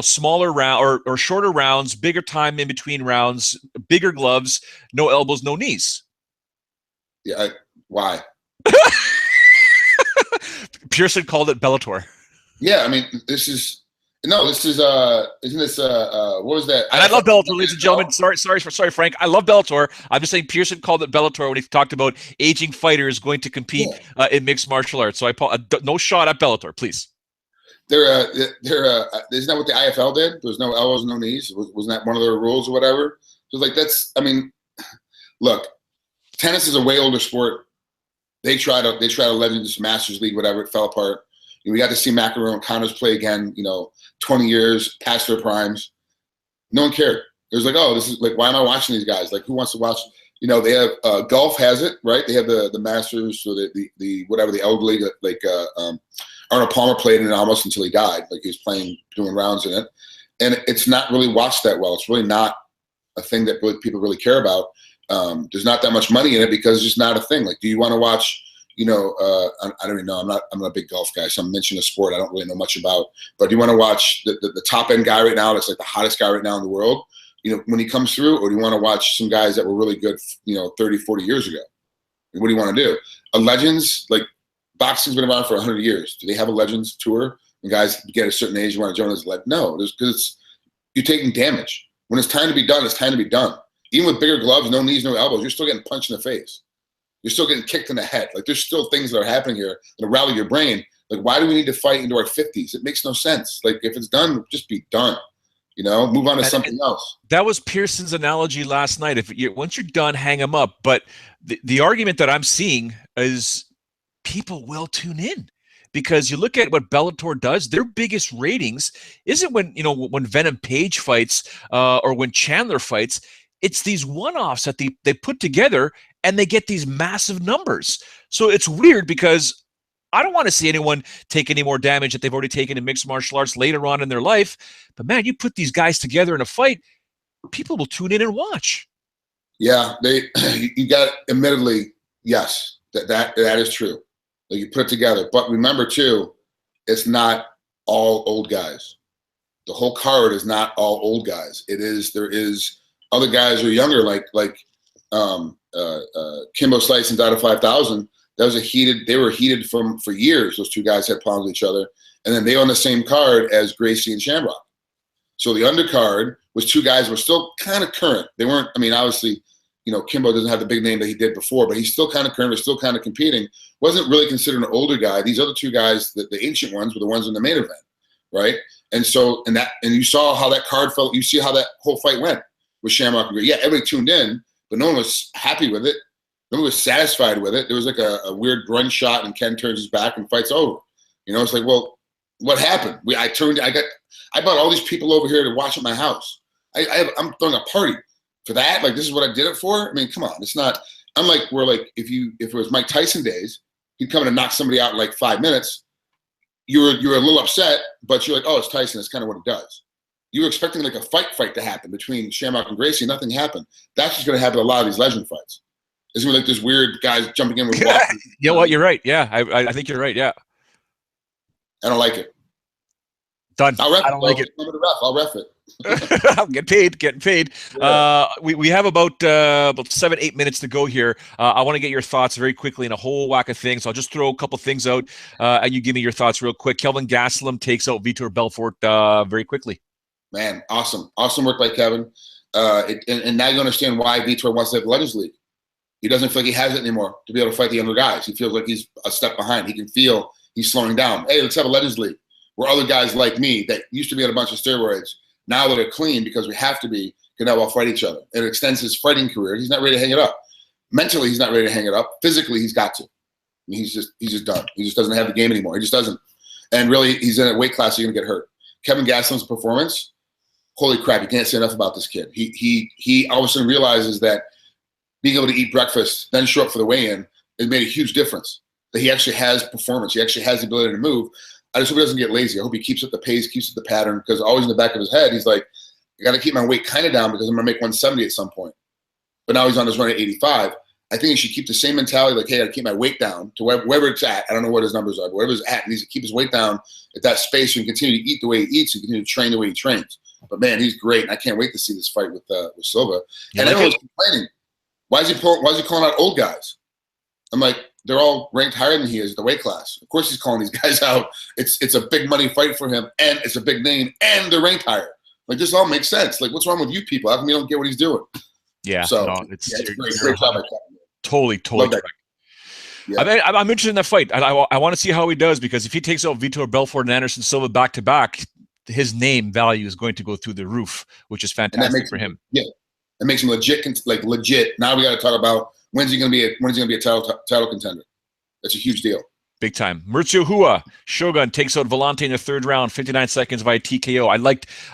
smaller round or shorter rounds, bigger time in between rounds, bigger gloves, no elbows, no knees. Yeah, why? Pearson called it Bellator. Yeah, I mean, this is isn't this what was that? And I love Bellator, ladies and gentlemen. Sorry, Frank. I love Bellator. I'm just saying Pearson called it Bellator when he talked about aging fighters going to compete in mixed martial arts. So no shot at Bellator, please. Isn't that what the IFL did? There was no elbows, no knees. Wasn't that one of their rules or whatever? So like look, tennis is a way older sport. They tried a Legends Masters League, whatever. It fell apart. We got to see McEnroe and Connors play again. 20 years past their primes. No one cared. It was like, oh, this is like, why am I watching these guys? Like, who wants to watch? They have golf has it, right? They have the Masters, or the whatever, the elderly, like Arnold Palmer played in it almost until he died. Like, he was doing rounds in it, and it's not really watched that well. It's really not a thing that people really care about. There's not that much money in it because it's just not a thing. Like, do you want to watch? I don't even know. I'm not a big golf guy, so I'm mentioning a sport I don't really know much about. But do you want to watch the top end guy right now? That's like the hottest guy right now in the world. When he comes through, or do you want to watch some guys that were really good, 30, 40 years ago? What do you want to do? A Legends, like, boxing's been around for 100 years. Do they have a Legends tour? And guys get a certain age, you want to join us? Like, no, because you're taking damage. When it's time to be done, it's time to be done. Even with bigger gloves, no knees, no elbows, you're still getting punched in the face. You're still getting kicked in the head. Like, there's still things that are happening here that rally your brain. Like, why do we need to fight into our 50s? It makes no sense. Like, if it's done, just be done. Move on to something else. That was Pearson's analogy last night. Once you're done, hang them up. But the argument that I'm seeing is people will tune in. Because you look at what Bellator does, their biggest ratings isn't when Venom Page fights or when Chandler fights. It's these one-offs that they put together, and they get these massive numbers. So it's weird because I don't want to see anyone take any more damage that they've already taken in mixed martial arts later on in their life. But man, you put these guys together in a fight, people will tune in and watch. Yeah, you got, admittedly, yes, that is true. Like, you put it together, but remember too, it's not all old guys. The whole card is not all old guys. There is other guys who are younger, like Kimbo Slice and Dada 5000. They were heated for years. Those two guys had problems with each other, and then they on the same card as Gracie and Shamrock. So the undercard was two guys who were still kind of current. They weren't. I mean, obviously, Kimbo doesn't have the big name that he did before, but he's still kind of current. He's still kind of competing. Wasn't really considered an older guy. These other two guys, the ancient ones, were the ones in the main event, right? And so, and you saw how that card felt. You see how that whole fight went with Shamrock and Gracie. Yeah, everybody tuned in, but no one was happy with it. No one was satisfied with it. There was like a weird grunge shot, and Ken turns his back and fight's over. It's like, well, what happened? I brought all these people over here to watch at my house. I'm throwing a party for that. Like, this is what I did it for. I mean, come on. It's not. Unlike where, like, if it was Mike Tyson days, he'd come in and knock somebody out in like 5 minutes. You're a little upset, but you're like, oh, it's Tyson. That's kind of what he does. You were expecting like a fight to happen between Shamrock and Gracie. Nothing happened. That's just going to happen a lot of these legend fights. It's going to be like this weird guys jumping in with walkers. You know what? You're right. Yeah, I think you're right. Yeah. I don't like it. Done. I don't like it. I'll ref it. I'm getting paid. Yeah. We have about 7-8 minutes to go here. I want to get your thoughts very quickly in a whole whack of things. I'll just throw a couple things out, and you give me your thoughts real quick. Kelvin Gastelum takes out Vitor Belfort very quickly. Man, awesome work by Kevin. And now you understand why Vitor wants to have the Legends League. He doesn't feel like he has it anymore to be able to fight the younger guys. He feels like he's a step behind. He can feel he's slowing down. Hey, let's have a Legends League where other guys like me that used to be on a bunch of steroids, now that are clean because we have to be, can now all fight each other. And it extends his fighting career. He's not ready to hang it up. Mentally, he's not ready to hang it up. Physically, he's got to. He's just done. He just doesn't have the game anymore. He just doesn't. And really, he's in a weight class, he's going to get hurt. Kevin Gastelum's performance, holy crap, you can't say enough about this kid. He all of a sudden realizes that being able to eat breakfast, then show up for the weigh-in, it made a huge difference. That he actually has performance. He actually has the ability to move. I just hope he doesn't get lazy. I hope he keeps up the pace, keeps up the pattern, because always in the back of his head, he's like, I got to keep my weight kind of down because I'm going to make 170 at some point. But now he's on his run at 85. I think he should keep the same mentality, like, hey, I keep my weight down to wherever it's at. I don't know what his numbers are, but wherever it's at, he needs to keep his weight down at that space and continue to eat the way he eats and continue to train the way he trains. But man, he's great, and I can't wait to see this fight with Silva. And everyone's complaining, why is he calling out old guys? I'm like, they're all ranked higher than he is, the weight class. Of course he's calling these guys out. It's a big money fight for him, and it's a big name, and they're ranked higher. Like, this all makes sense. Like, what's wrong with you people? How come you don't get what he's doing? Yeah, so no, it's great job. Totally correct. Yeah. I'm interested in that fight. I want to see how he does, because if he takes out Vitor Belfort and Anderson Silva back to back, his name value is going to go through the roof, which is fantastic for him. Yeah, it makes him legit. Now we got to talk about when's he going to be a title contender. That's a huge deal. Big time. Murcio Hua, Shogun takes out Volante in the 3rd round, 59 seconds via TKO. I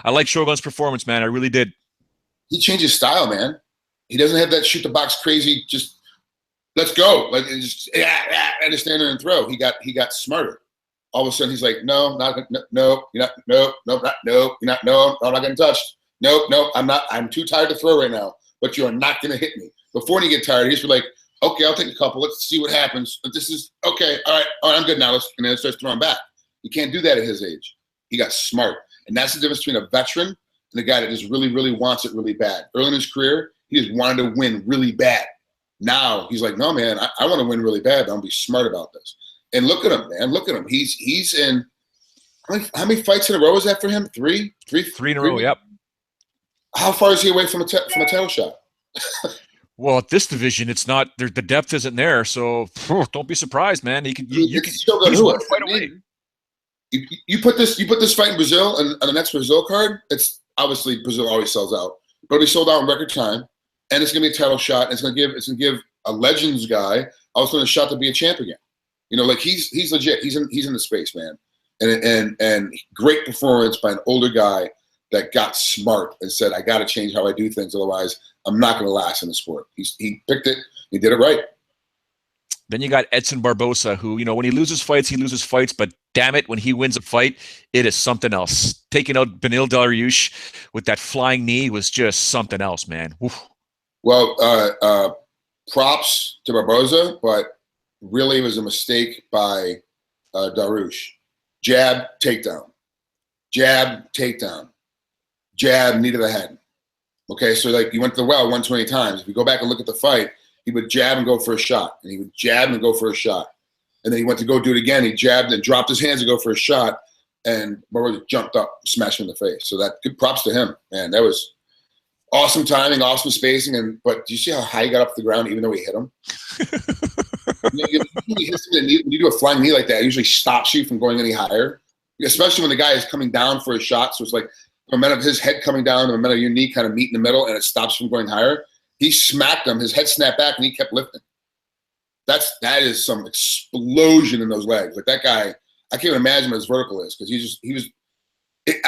liked Shogun's performance, man. I really did. He changed his style, man. He doesn't have that shoot the box crazy, just let's go. Like, just and stand there and throw. He got smarter. All of a sudden he's like, no, you're not getting touched. Nope, I'm too tired to throw right now, but you are not gonna hit me. Before you get tired, he's like, okay, I'll take a couple. Let's see what happens. But this is okay. All right, I'm good now. And then it starts throwing back. You can't do that at his age. He got smart. And that's the difference between a veteran and a guy that just really, really wants it really bad. Early in his career, he just wanted to win really bad. Now he's like, no, man, I want to win really bad, but I'm going to be smart about this. And look at him, man. Look at him. He's in how many fights in a row is that for him? Three in a row, yep. How far is he away from a title shot? Well, at this division, it's not. The depth isn't there, so don't be surprised, man. You can. He's one fight away. You put this fight in Brazil and on the next Brazil card. It's obviously Brazil always sells out, but he sold out in record time, and it's gonna be a title shot. And it's gonna give a Legends guy also a shot to be a champ again. You know, like he's legit. He's in the space, man. And great performance by an older guy that got smart and said, I got to change how I do things, otherwise I'm not going to last in the sport. He picked it. He did it right. Then you got Edson Barbosa, who, you know, when he loses fights, but damn it, when he wins a fight, it is something else. Taking out Beneil Dariush with that flying knee was just something else, man. Oof. Well, props to Barbosa, but really it was a mistake by Dariush. Jab, takedown. Jab, takedown. Jab, knee to the head. Okay, so like, he went to the well 120 times. If you go back and look at the fight, he would jab and go for a shot, and he would jab and go for a shot, and then he went to go do it again. He jabbed and dropped his hands to go for a shot, and Barbosa jumped up, smashed him in the face. So that, good props to him, man. That was awesome timing, awesome spacing. But do you see how high he got up the ground, even though he hit him? When you do a flying knee like that, it usually stops you from going any higher, especially when the guy is coming down for a shot. So it's like the momentum of his head coming down, the momentum of your knee kind of meet in the middle, and it stops from going higher. He smacked him. His head snapped back, and he kept lifting. That is some explosion in those legs. Like, that guy, I can't even imagine what his vertical is, because I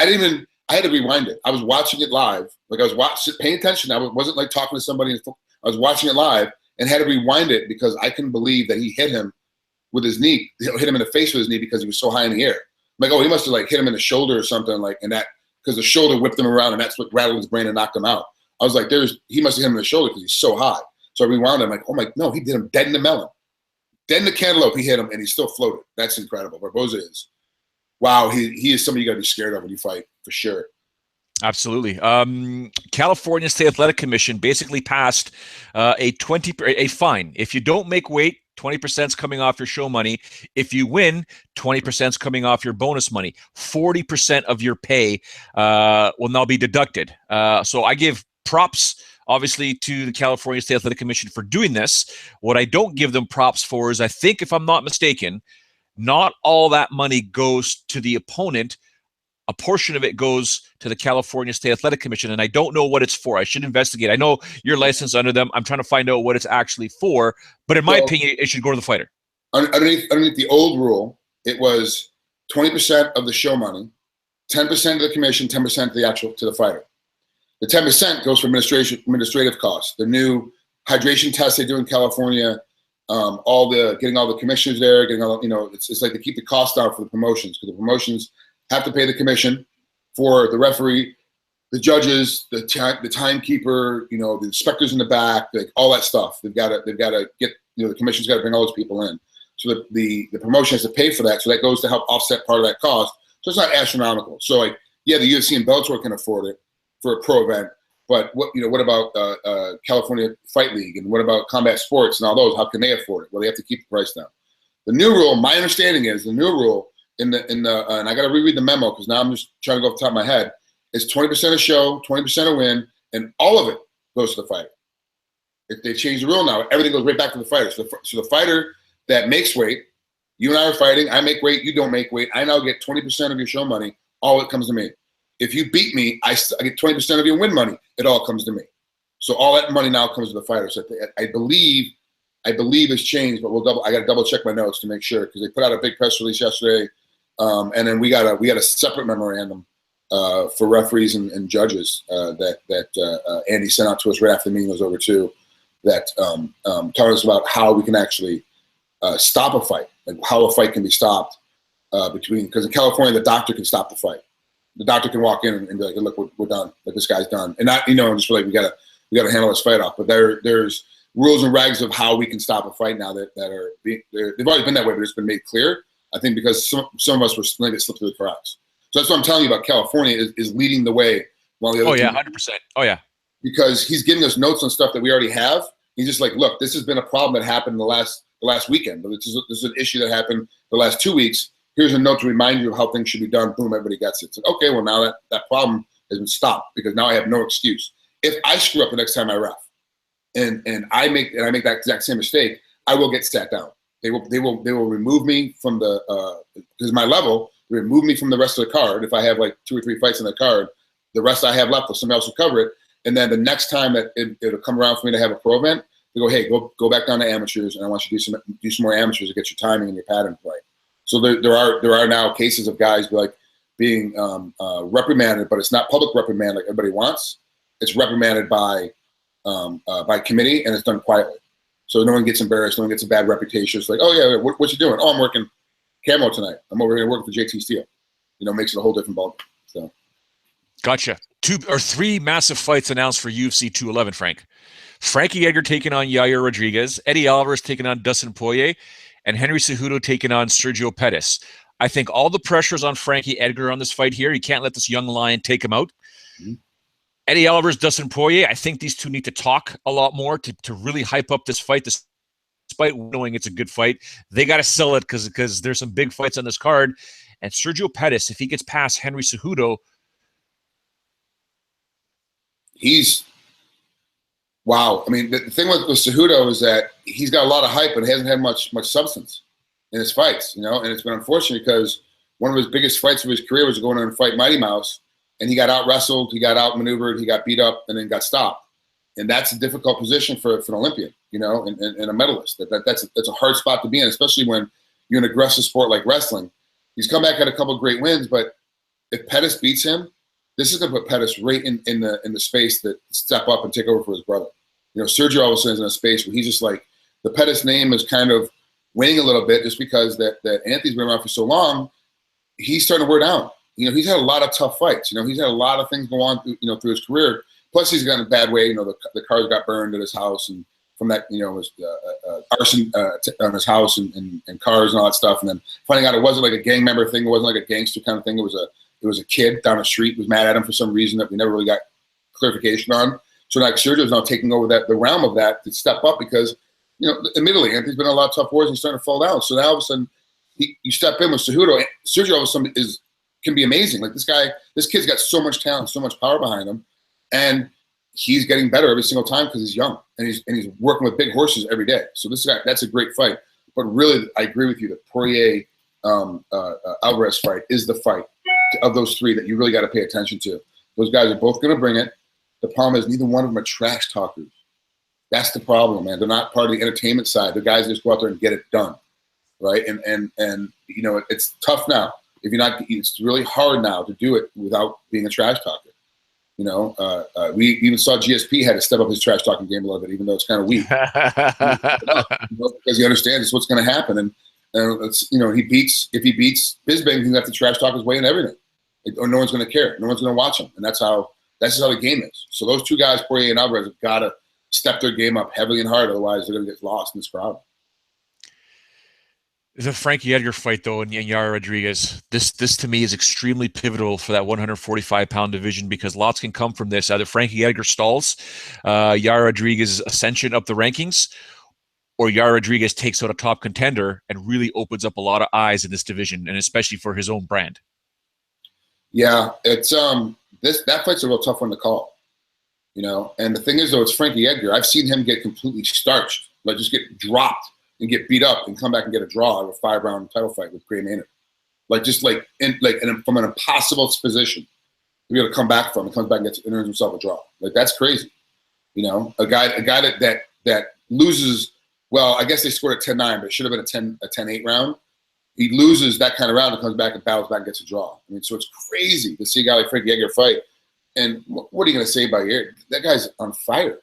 had to rewind it. I was watching it live. Like, I was paying attention. I wasn't like talking to somebody. I was watching it live and had to rewind it because I couldn't believe that he hit him with his knee. He hit him in the face with his knee because he was so high in the air. I'm like, oh, he must have like hit him in the shoulder or something, like, and that, because the shoulder whipped him around, and that's what rattled his brain and knocked him out. I was like, he must have hit him in the shoulder because he's so high. So I rewound him, like, oh my, no, he did him dead in the melon. Dead in the cantaloupe, he hit him, and he still floated. That's incredible. Barbosa is, wow, he is somebody you got to be scared of when you fight, for sure. Absolutely. California State Athletic Commission basically passed a fine. If you don't make weight, 20% is coming off your show money. If you win, 20% is coming off your bonus money. 40% of your pay will now be deducted. So I give props, obviously, to the California State Athletic Commission for doing this. What I don't give them props for is, I think, if I'm not mistaken, not all that money goes to the opponent. A portion of it goes to the California State Athletic Commission, and I don't know what it's for. I should investigate. I know you're licensed under them. I'm trying to find out what it's actually for, but in my opinion, it should go to the fighter. Underneath the old rule, it was 20% of the show money, 10% of the commission, 10% to the fighter. The 10% goes for administrative costs. The new hydration tests they do in California, getting all the commissioners there, getting all, it's like to keep the cost down for the promotions, because the promotions have to pay the commission for the referee, the judges, the timekeeper, you know, the inspectors in the back, like all that stuff. They've got to get, you know, the commission's got to bring all those people in. So the promotion has to pay for that. So that goes to help offset part of that cost. So it's not astronomical. So like, yeah, the UFC and Bellator can afford it for a pro event, but what about California Fight League, and what about Combat Sports and all those? How can they afford it? Well, they have to keep the price down. The new rule, my understanding is the new rule in the and I got to reread the memo because now I'm just trying to go off the top of my head. It's 20% a show, 20% a win, and all of it goes to the fighter. If they change the rule now, everything goes right back to the fighter. So the fighter that makes weight, you and I are fighting, I make weight, you don't make weight, I now get 20% of your show money, all it comes to me. If you beat me, I get 20% of your win money, it all comes to me. So all that money now comes to the fighter. So I believe it's changed, but I got to double check my notes to make sure, because they put out a big press release yesterday, and then we got a separate memorandum for referees and judges that Andy sent out to us right after the meeting was over too, that telling us about how we can actually stop a fight, like how a fight can be stopped because in California the doctor can stop the fight. The doctor can walk in and be like, look, we're done. Like, this guy's done, and not, just like we gotta handle this fight off. But there's rules and regs of how we can stop a fight now that are they've always been that way, but it's been made clear. I think because some of us were letting it slip through the cracks. So that's what I'm telling you about. California is leading the way, while the other 100%. Oh yeah, because he's giving us notes on stuff that we already have. He's just like, look, this has been a problem that happened the last weekend, but this is an issue that happened the last 2 weeks. Here's a note to remind you of how things should be done. Boom, everybody gets it. So, okay, well, now that problem has been stopped, because now I have no excuse. If I screw up the next time I ref, and I make that exact same mistake, I will get sat down. They will remove me from because my level, they remove me from the rest of the card. If I have like 2 or 3 fights in the card, the rest I have left, somebody else will cover it. And then the next time that it'll come around for me to have a pro event, they go, hey, go back down to amateurs, and I want you to do some more amateurs to get your timing and your pattern play. So there are now cases of guys being reprimanded, but it's not public reprimand like everybody wants. It's reprimanded by committee, and it's done quietly. So no one gets embarrassed, no one gets a bad reputation. It's like, oh yeah, what you doing? Oh, I'm working camo tonight. I'm over here working for JT Steele. Makes it a whole different ballgame. So, gotcha. 2 or 3 massive fights announced for UFC 211, Frank. Frankie Edgar taking on Yair Rodriguez, Eddie Alvarez taking on Dustin Poirier, and Henry Cejudo taking on Sergio Pettis. I think all the pressure's on Frankie Edgar on this fight here. He can't let this young lion take him out. Mm-hmm. Eddie Alvarez, Dustin Poirier, I think these two need to talk a lot more to really hype up this fight, despite knowing it's a good fight. They got to sell it because there's some big fights on this card. And Sergio Pettis, if he gets past Henry Cejudo, wow. I mean, the thing with Cejudo is that he's got a lot of hype, but he hasn't had much substance in his fights, and it's been unfortunate because one of his biggest fights of his career was going on and fight Mighty Mouse, and he got out-wrestled, he got out-maneuvered, he got beat up, and then got stopped. And that's a difficult position for an Olympian, and a medalist. That's a hard spot to be in, especially when you're in an aggressive sport like wrestling. He's come back, had a couple of great wins, but if Pettis beats him, this is going to put Pettis right in the space that step up and take over for his brother. Sergio all of a sudden is in a space where he's just like, the Pettis name is kind of waning a little bit just because that Anthony's been around for so long. He's starting to wear down. He's had a lot of tough fights. He's had a lot of things go on through his career. Plus, he's gotten a bad way. The cars got burned at his house, and from that, was arson on his house and cars and all that stuff. And then finding out it wasn't like a gang member thing. It wasn't like a gangster kind of thing. It was a kid down the street was mad at him for some reason that we never really got clarification on. So now Sergio's now taking over the realm of that to step up because, admittedly, Anthony's been in a lot of tough wars and he's starting to fall down. So now all of a sudden, you step in with Cejudo. Sergio all of a sudden can be amazing. Like this kid's got so much talent, so much power behind him, and he's getting better every single time because he's young and he's working with big horses every day. So that's a great fight. But really, I agree with you. The Poirier Alvarez fight is the fight of those 3 that you really got to pay attention to. Those guys are both going to bring it. The problem is neither one of them are trash talkers. That's the problem, man. They're not part of the entertainment side. The guys just go out there and get it done, right? And it's tough now. If you're not, it's really hard now to do it without being a trash talker. We even saw GSP had to step up his trash talking game a little bit, even though it's kind of weak. Because he understands it's what's going to happen, and if he beats Bisping, he's going to have to trash talk his way in everything, or no one's going to care, no one's going to watch him, and that's how That's just how the game is. So those two guys, Poirier and Alvarez, have got to step their game up heavily and hard. Otherwise, they're going to get lost in this crowd. The Frankie Edgar fight, though, and Yara Rodriguez, this to me is extremely pivotal for that 145-pound division, because lots can come from this. Either Frankie Edgar stalls Yara Rodriguez's ascension up the rankings, or Yara Rodriguez takes out a top contender and really opens up a lot of eyes in this division, and especially for his own brand. Yeah, it's that fight's a real tough one to call, you know. And the thing is, though, it's Frankie Edgar. I've seen him get completely starched, like just get dropped and get beat up and come back and get a draw of a 5-round title fight with Gray Maynard. From an impossible position to be able to come back from, and comes back and earns himself a draw. Like, that's crazy. You know, a guy that loses. Well, I guess they scored a 10-9, but it should have been a 10-8 round. He loses that kind of round and comes back and battles back and gets a draw. I mean, so it's crazy to see a guy like Frankie Edgar fight. And what are you going to say about Edgar? That guy's on fire.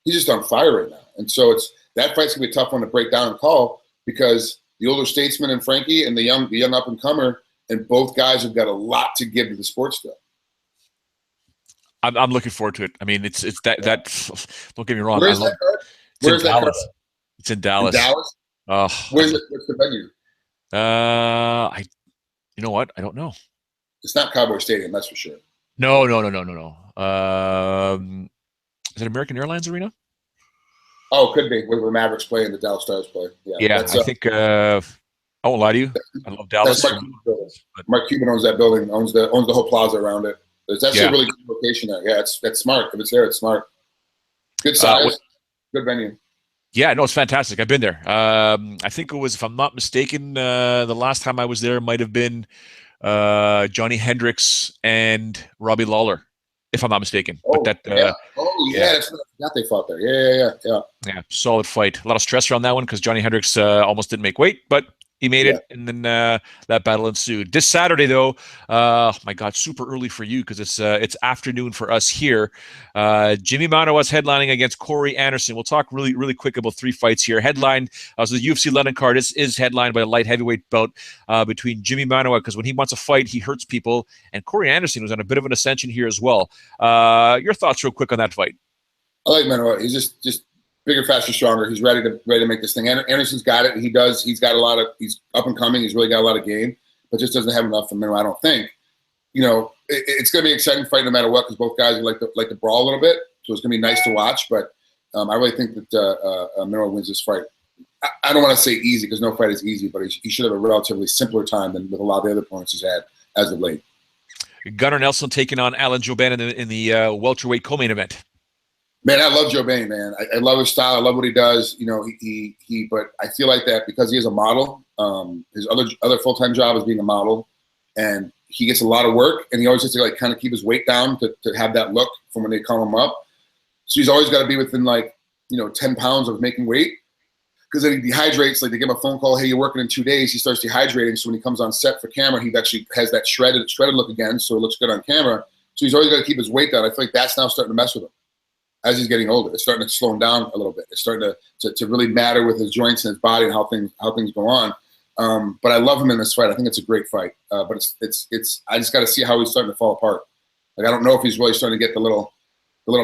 He's just on fire right now. And so that fight's going to be a tough one to break down and call, because the older statesman and Frankie and the young up-and-comer, and both guys have got a lot to give to the sport still. I'm looking forward to it. I mean, it's that don't get me wrong. Where's that card? Where's that card? It's in Dallas. In Dallas? Where's it? What's the venue? You know what? I don't know. It's not Cowboy Stadium, that's for sure. No. Is it American Airlines Arena? Oh, it could be where the Mavericks play and the Dallas Stars play. Yeah, I think. I won't lie to you. I love Dallas. Mark Cuban owns that building. Owns the whole plaza around it. It's actually a really good location there. Yeah, that's smart. If it's there, it's smart. Good size, good venue. Yeah, no, it's fantastic. I've been there. I think it was, if I'm not mistaken, the last time I was there might have been Johnny Hendricks and Robbie Lawler, if I'm not mistaken. That's that they fought there. Yeah. Solid fight. A lot of stress around that one because Johnny Hendricks almost didn't make weight, but he made it, and then that battle ensued. This Saturday, though, my God, super early for you because it's afternoon for us here. Jimmy Manoa's headlining against Corey Anderson. We'll talk really, really quick about 3 fights here. Headline, so the UFC London card is headlined by a light heavyweight bout between Jimmy Manoa, because when he wants a fight, he hurts people, and Corey Anderson was on a bit of an ascension here as well. Your thoughts real quick on that fight? I like Manoa. He's just bigger, faster, stronger. He's ready to make this thing. Anderson's got it. He's got a lot of. He's up and coming. He's really got a lot of game, but just doesn't have enough for Manoa, I don't think. You know, it's going to be an exciting fight no matter what, because both guys like to brawl a little bit. So it's going to be nice to watch. But I really think that Manoa wins this fight. I don't want to say easy, because no fight is easy, but he should have a relatively simpler time than with a lot of the other opponents he's had as of late. Gunnar Nelson taking on Alan Jouban in the welterweight co-main event. Man, I love Jouban, man. I love his style. I love what he does. You know, but I feel like that because he is a model. His other full-time job is being a model, and he gets a lot of work, and he always has to kind of keep his weight down to have that look from when they call him up. So he's always got to be within 10 pounds of making weight, because then he dehydrates. Like, they give him a phone call, hey, you're working in 2 days. He starts dehydrating. So when he comes on set for camera, he actually has that shredded look again, so it looks good on camera. So he's always got to keep his weight down. I feel like that's now starting to mess with him. As he's getting older, it's starting to slow him down a little bit. It's starting to really matter with his joints and his body and how things go on. But I love him in this fight. I think it's a great fight. But it's I just got to see how he's starting to fall apart. Like, I don't know if he's really starting to get the little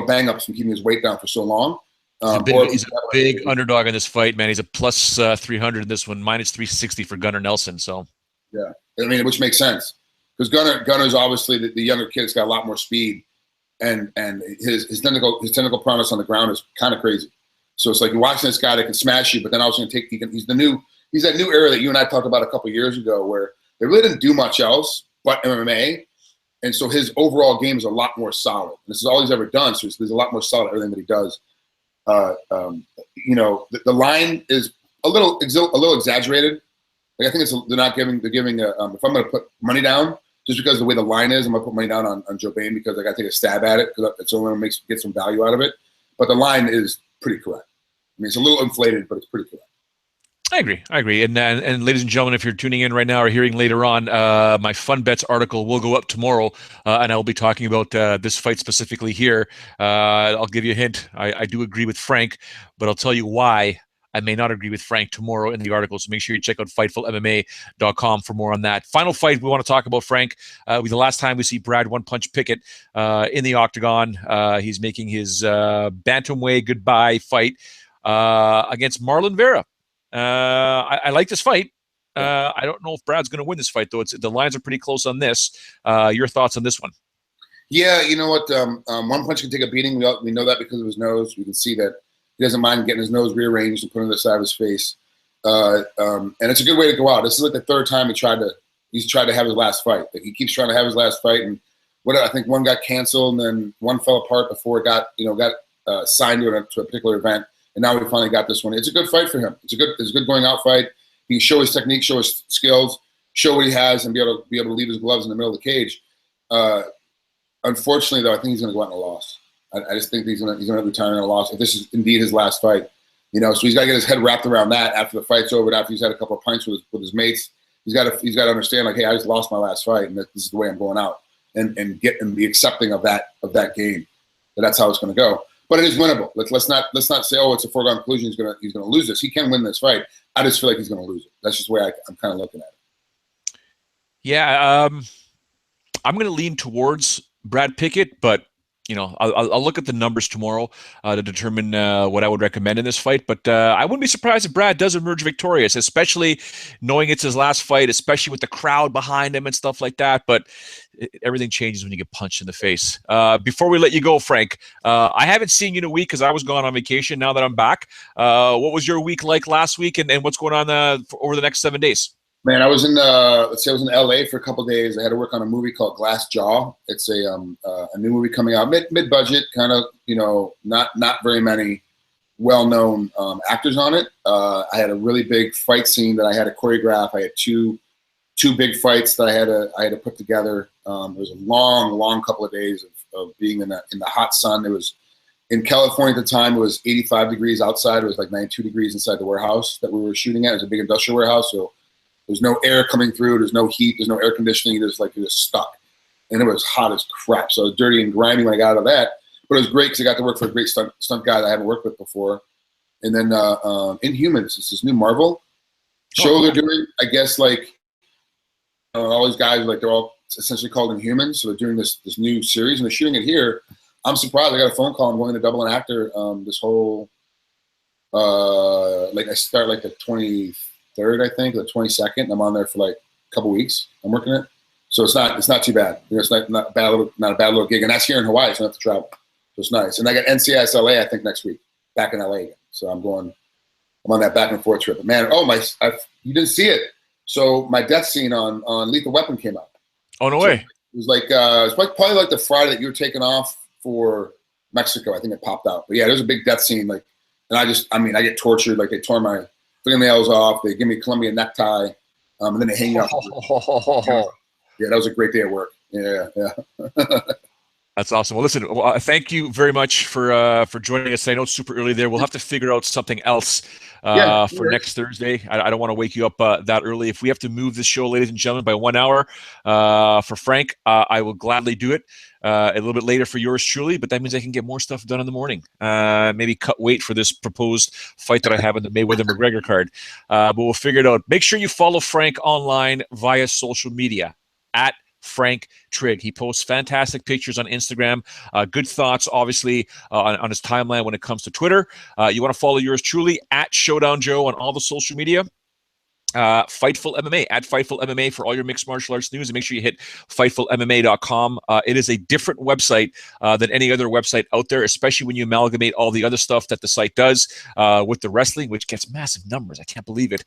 bang ups from keeping his weight down for so long. He's a big underdog in this fight, man. He's a plus 300 in this one, minus 360 for Gunnar Nelson. So yeah, I mean, which makes sense, because Gunner's obviously the younger kid. He's got a lot more speed. And his technical prowess on the ground is kind of crazy. So it's like you're watching this guy that can smash you, but then also he's that new era that you and I talked about a couple of years ago, where they really didn't do much else but MMA, and so his overall game is a lot more solid. And this is all he's ever done, so there's a lot more solid everything that he does. You know, the line is a little exaggerated. Like, I think they're giving if I'm going to put money down. Just because the way the line is, I'm going to put money down on Jouban, because I got to take a stab at it, because it's the only one that get some value out of it. But the line is pretty correct. I mean, it's a little inflated, but it's pretty correct. I agree. And ladies and gentlemen, if you're tuning in right now or hearing later on, my Fun Bets article will go up tomorrow, and I'll be talking about this fight specifically here. I'll give you a hint. I do agree with Frank, but I'll tell you why I may not agree with Frank tomorrow in the article, so make sure you check out FightfulMMA.com for more on that. Final fight we want to talk about, Frank. The last time we see Brad One Punch Pickett in the octagon, he's making his bantamweight goodbye fight against Marlon Vera. I like this fight. I don't know if Brad's going to win this fight, though. The lines are pretty close on this. Your thoughts on this one? Yeah, you know what? One Punch can take a beating. We know that because of his nose. We can see that he doesn't mind getting his nose rearranged and put it on the side of his face. And it's a good way to go out. This is like the third time he's tried to have his last fight. Like, he keeps trying to have his last fight, and I think one got canceled, and then one fell apart before it got signed to a particular event, and now we finally got this one. It's a good fight for him. It's a good going out fight. He can show his technique, show his skills, show what he has, and be able to leave his gloves in the middle of the cage. Unfortunately, though, I think he's going to go out in a loss. I just think he's going to retire in a loss if this is indeed his last fight. So he's got to get his head wrapped around that after the fight's over, after he's had a couple of pints with his mates. He's got to understand, like, hey, I just lost my last fight, and this is the way I'm going out, and be accepting of that game. That's how it's going to go. But it is winnable. Let's not say, oh, it's a foregone conclusion. He's going to lose this. He can win this fight. I just feel like he's going to lose it. That's just the way I'm kind of looking at it. Yeah, I'm going to lean towards Brad Pickett, but I'll look at the numbers tomorrow to determine what I would recommend in this fight. But I wouldn't be surprised if Brad does emerge victorious, especially knowing it's his last fight, especially with the crowd behind him and stuff like that. But everything changes when you get punched in the face. Before we let you go, Frank, I haven't seen you in a week because I was gone on vacation. Now that I'm back, what was your week like last week, and what's going on over the next 7 days? Man, I was in LA for a couple of days. I had to work on a movie called Glass Jaw. It's a new movie coming out, mid-budget, kind of, not very many well-known actors on it. I had a really big fight scene that I had to choreograph. I had two big fights that I had to put together. It was a long couple of days of being in the hot sun. It was in California at the time. It was 85 degrees outside. It was like 92 degrees inside the warehouse that we were shooting at. It was a big industrial warehouse, so there's no air coming through. There's no heat. There's no air conditioning. You're just stuck. And it was hot as crap. So it was dirty and grimy when I got out of that. But it was great because I got to work for a great stunt guy that I haven't worked with before. And then Inhumans, it's this new Marvel show they're doing. I guess all these guys, they're all essentially called Inhumans. So they're doing this new series and they're shooting it here. I'm surprised. I got a phone call. I'm going to double an actor this whole I start the 23rd, I think, the 22nd. And I'm on there for a couple weeks. I'm working it. So it's not too bad. It's not a bad little gig. And that's here in Hawaii, so I don't have to travel. So it's nice. And I got NCIS LA, I think, next week, back in LA again. So I'm on that back and forth trip. But man, you didn't see it. So my death scene on Lethal Weapon came out. Oh, no way. It was probably the Friday that you were taking off for Mexico. I think it popped out. But yeah, there's a big death scene. And I get tortured. They tore my fingernails off. They give me a Colombian necktie. And then they hang me off. Yeah, that was a great day at work. Yeah. That's awesome. Well, listen, thank you very much for joining us. I know it's super early there. We'll have to figure out something else for next Thursday. I don't want to wake you up that early. If we have to move this show, ladies and gentlemen, by 1 hour for Frank, I will gladly do it. A little bit later for yours truly, but that means I can get more stuff done in the morning. Maybe cut weight for this proposed fight that I have in the Mayweather-McGregor card. But we'll figure it out. Make sure you follow Frank online via social media at Frank Trigg. He posts fantastic pictures on Instagram, good thoughts, obviously, on his timeline when it comes to Twitter. You want to follow yours truly at Showdown Joe on all the social media. Fightful MMA at Fightful MMA for all your mixed martial arts news, and make sure you hit FightfulMMA.com. It is a different website than any other website out there, especially when you amalgamate all the other stuff that the site does with the wrestling, which gets massive numbers. I can't believe it.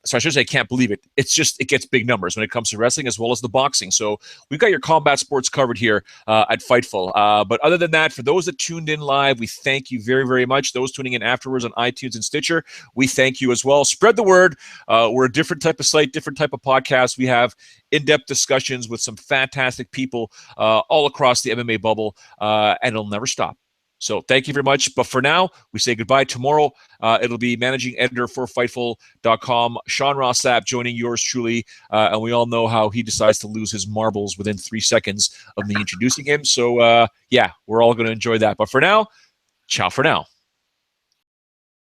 So I should say I can't believe it. It gets big numbers when it comes to wrestling as well as the boxing. So we've got your combat sports covered here at Fightful. But other than that, for those that tuned in live, we thank you very, very much. Those tuning in afterwards on iTunes and Stitcher, we thank you as well. Spread the word. We're a different type of site, different type of podcast. We have in-depth discussions with some fantastic people all across the MMA bubble, and it'll never stop. So thank you very much. But for now, we say goodbye. Tomorrow, it'll be managing editor for Fightful.com, Sean Ross Sapp, joining yours truly. And we all know how he decides to lose his marbles within 3 seconds of me introducing him. So, yeah, we're all going to enjoy that. But for now, ciao for now.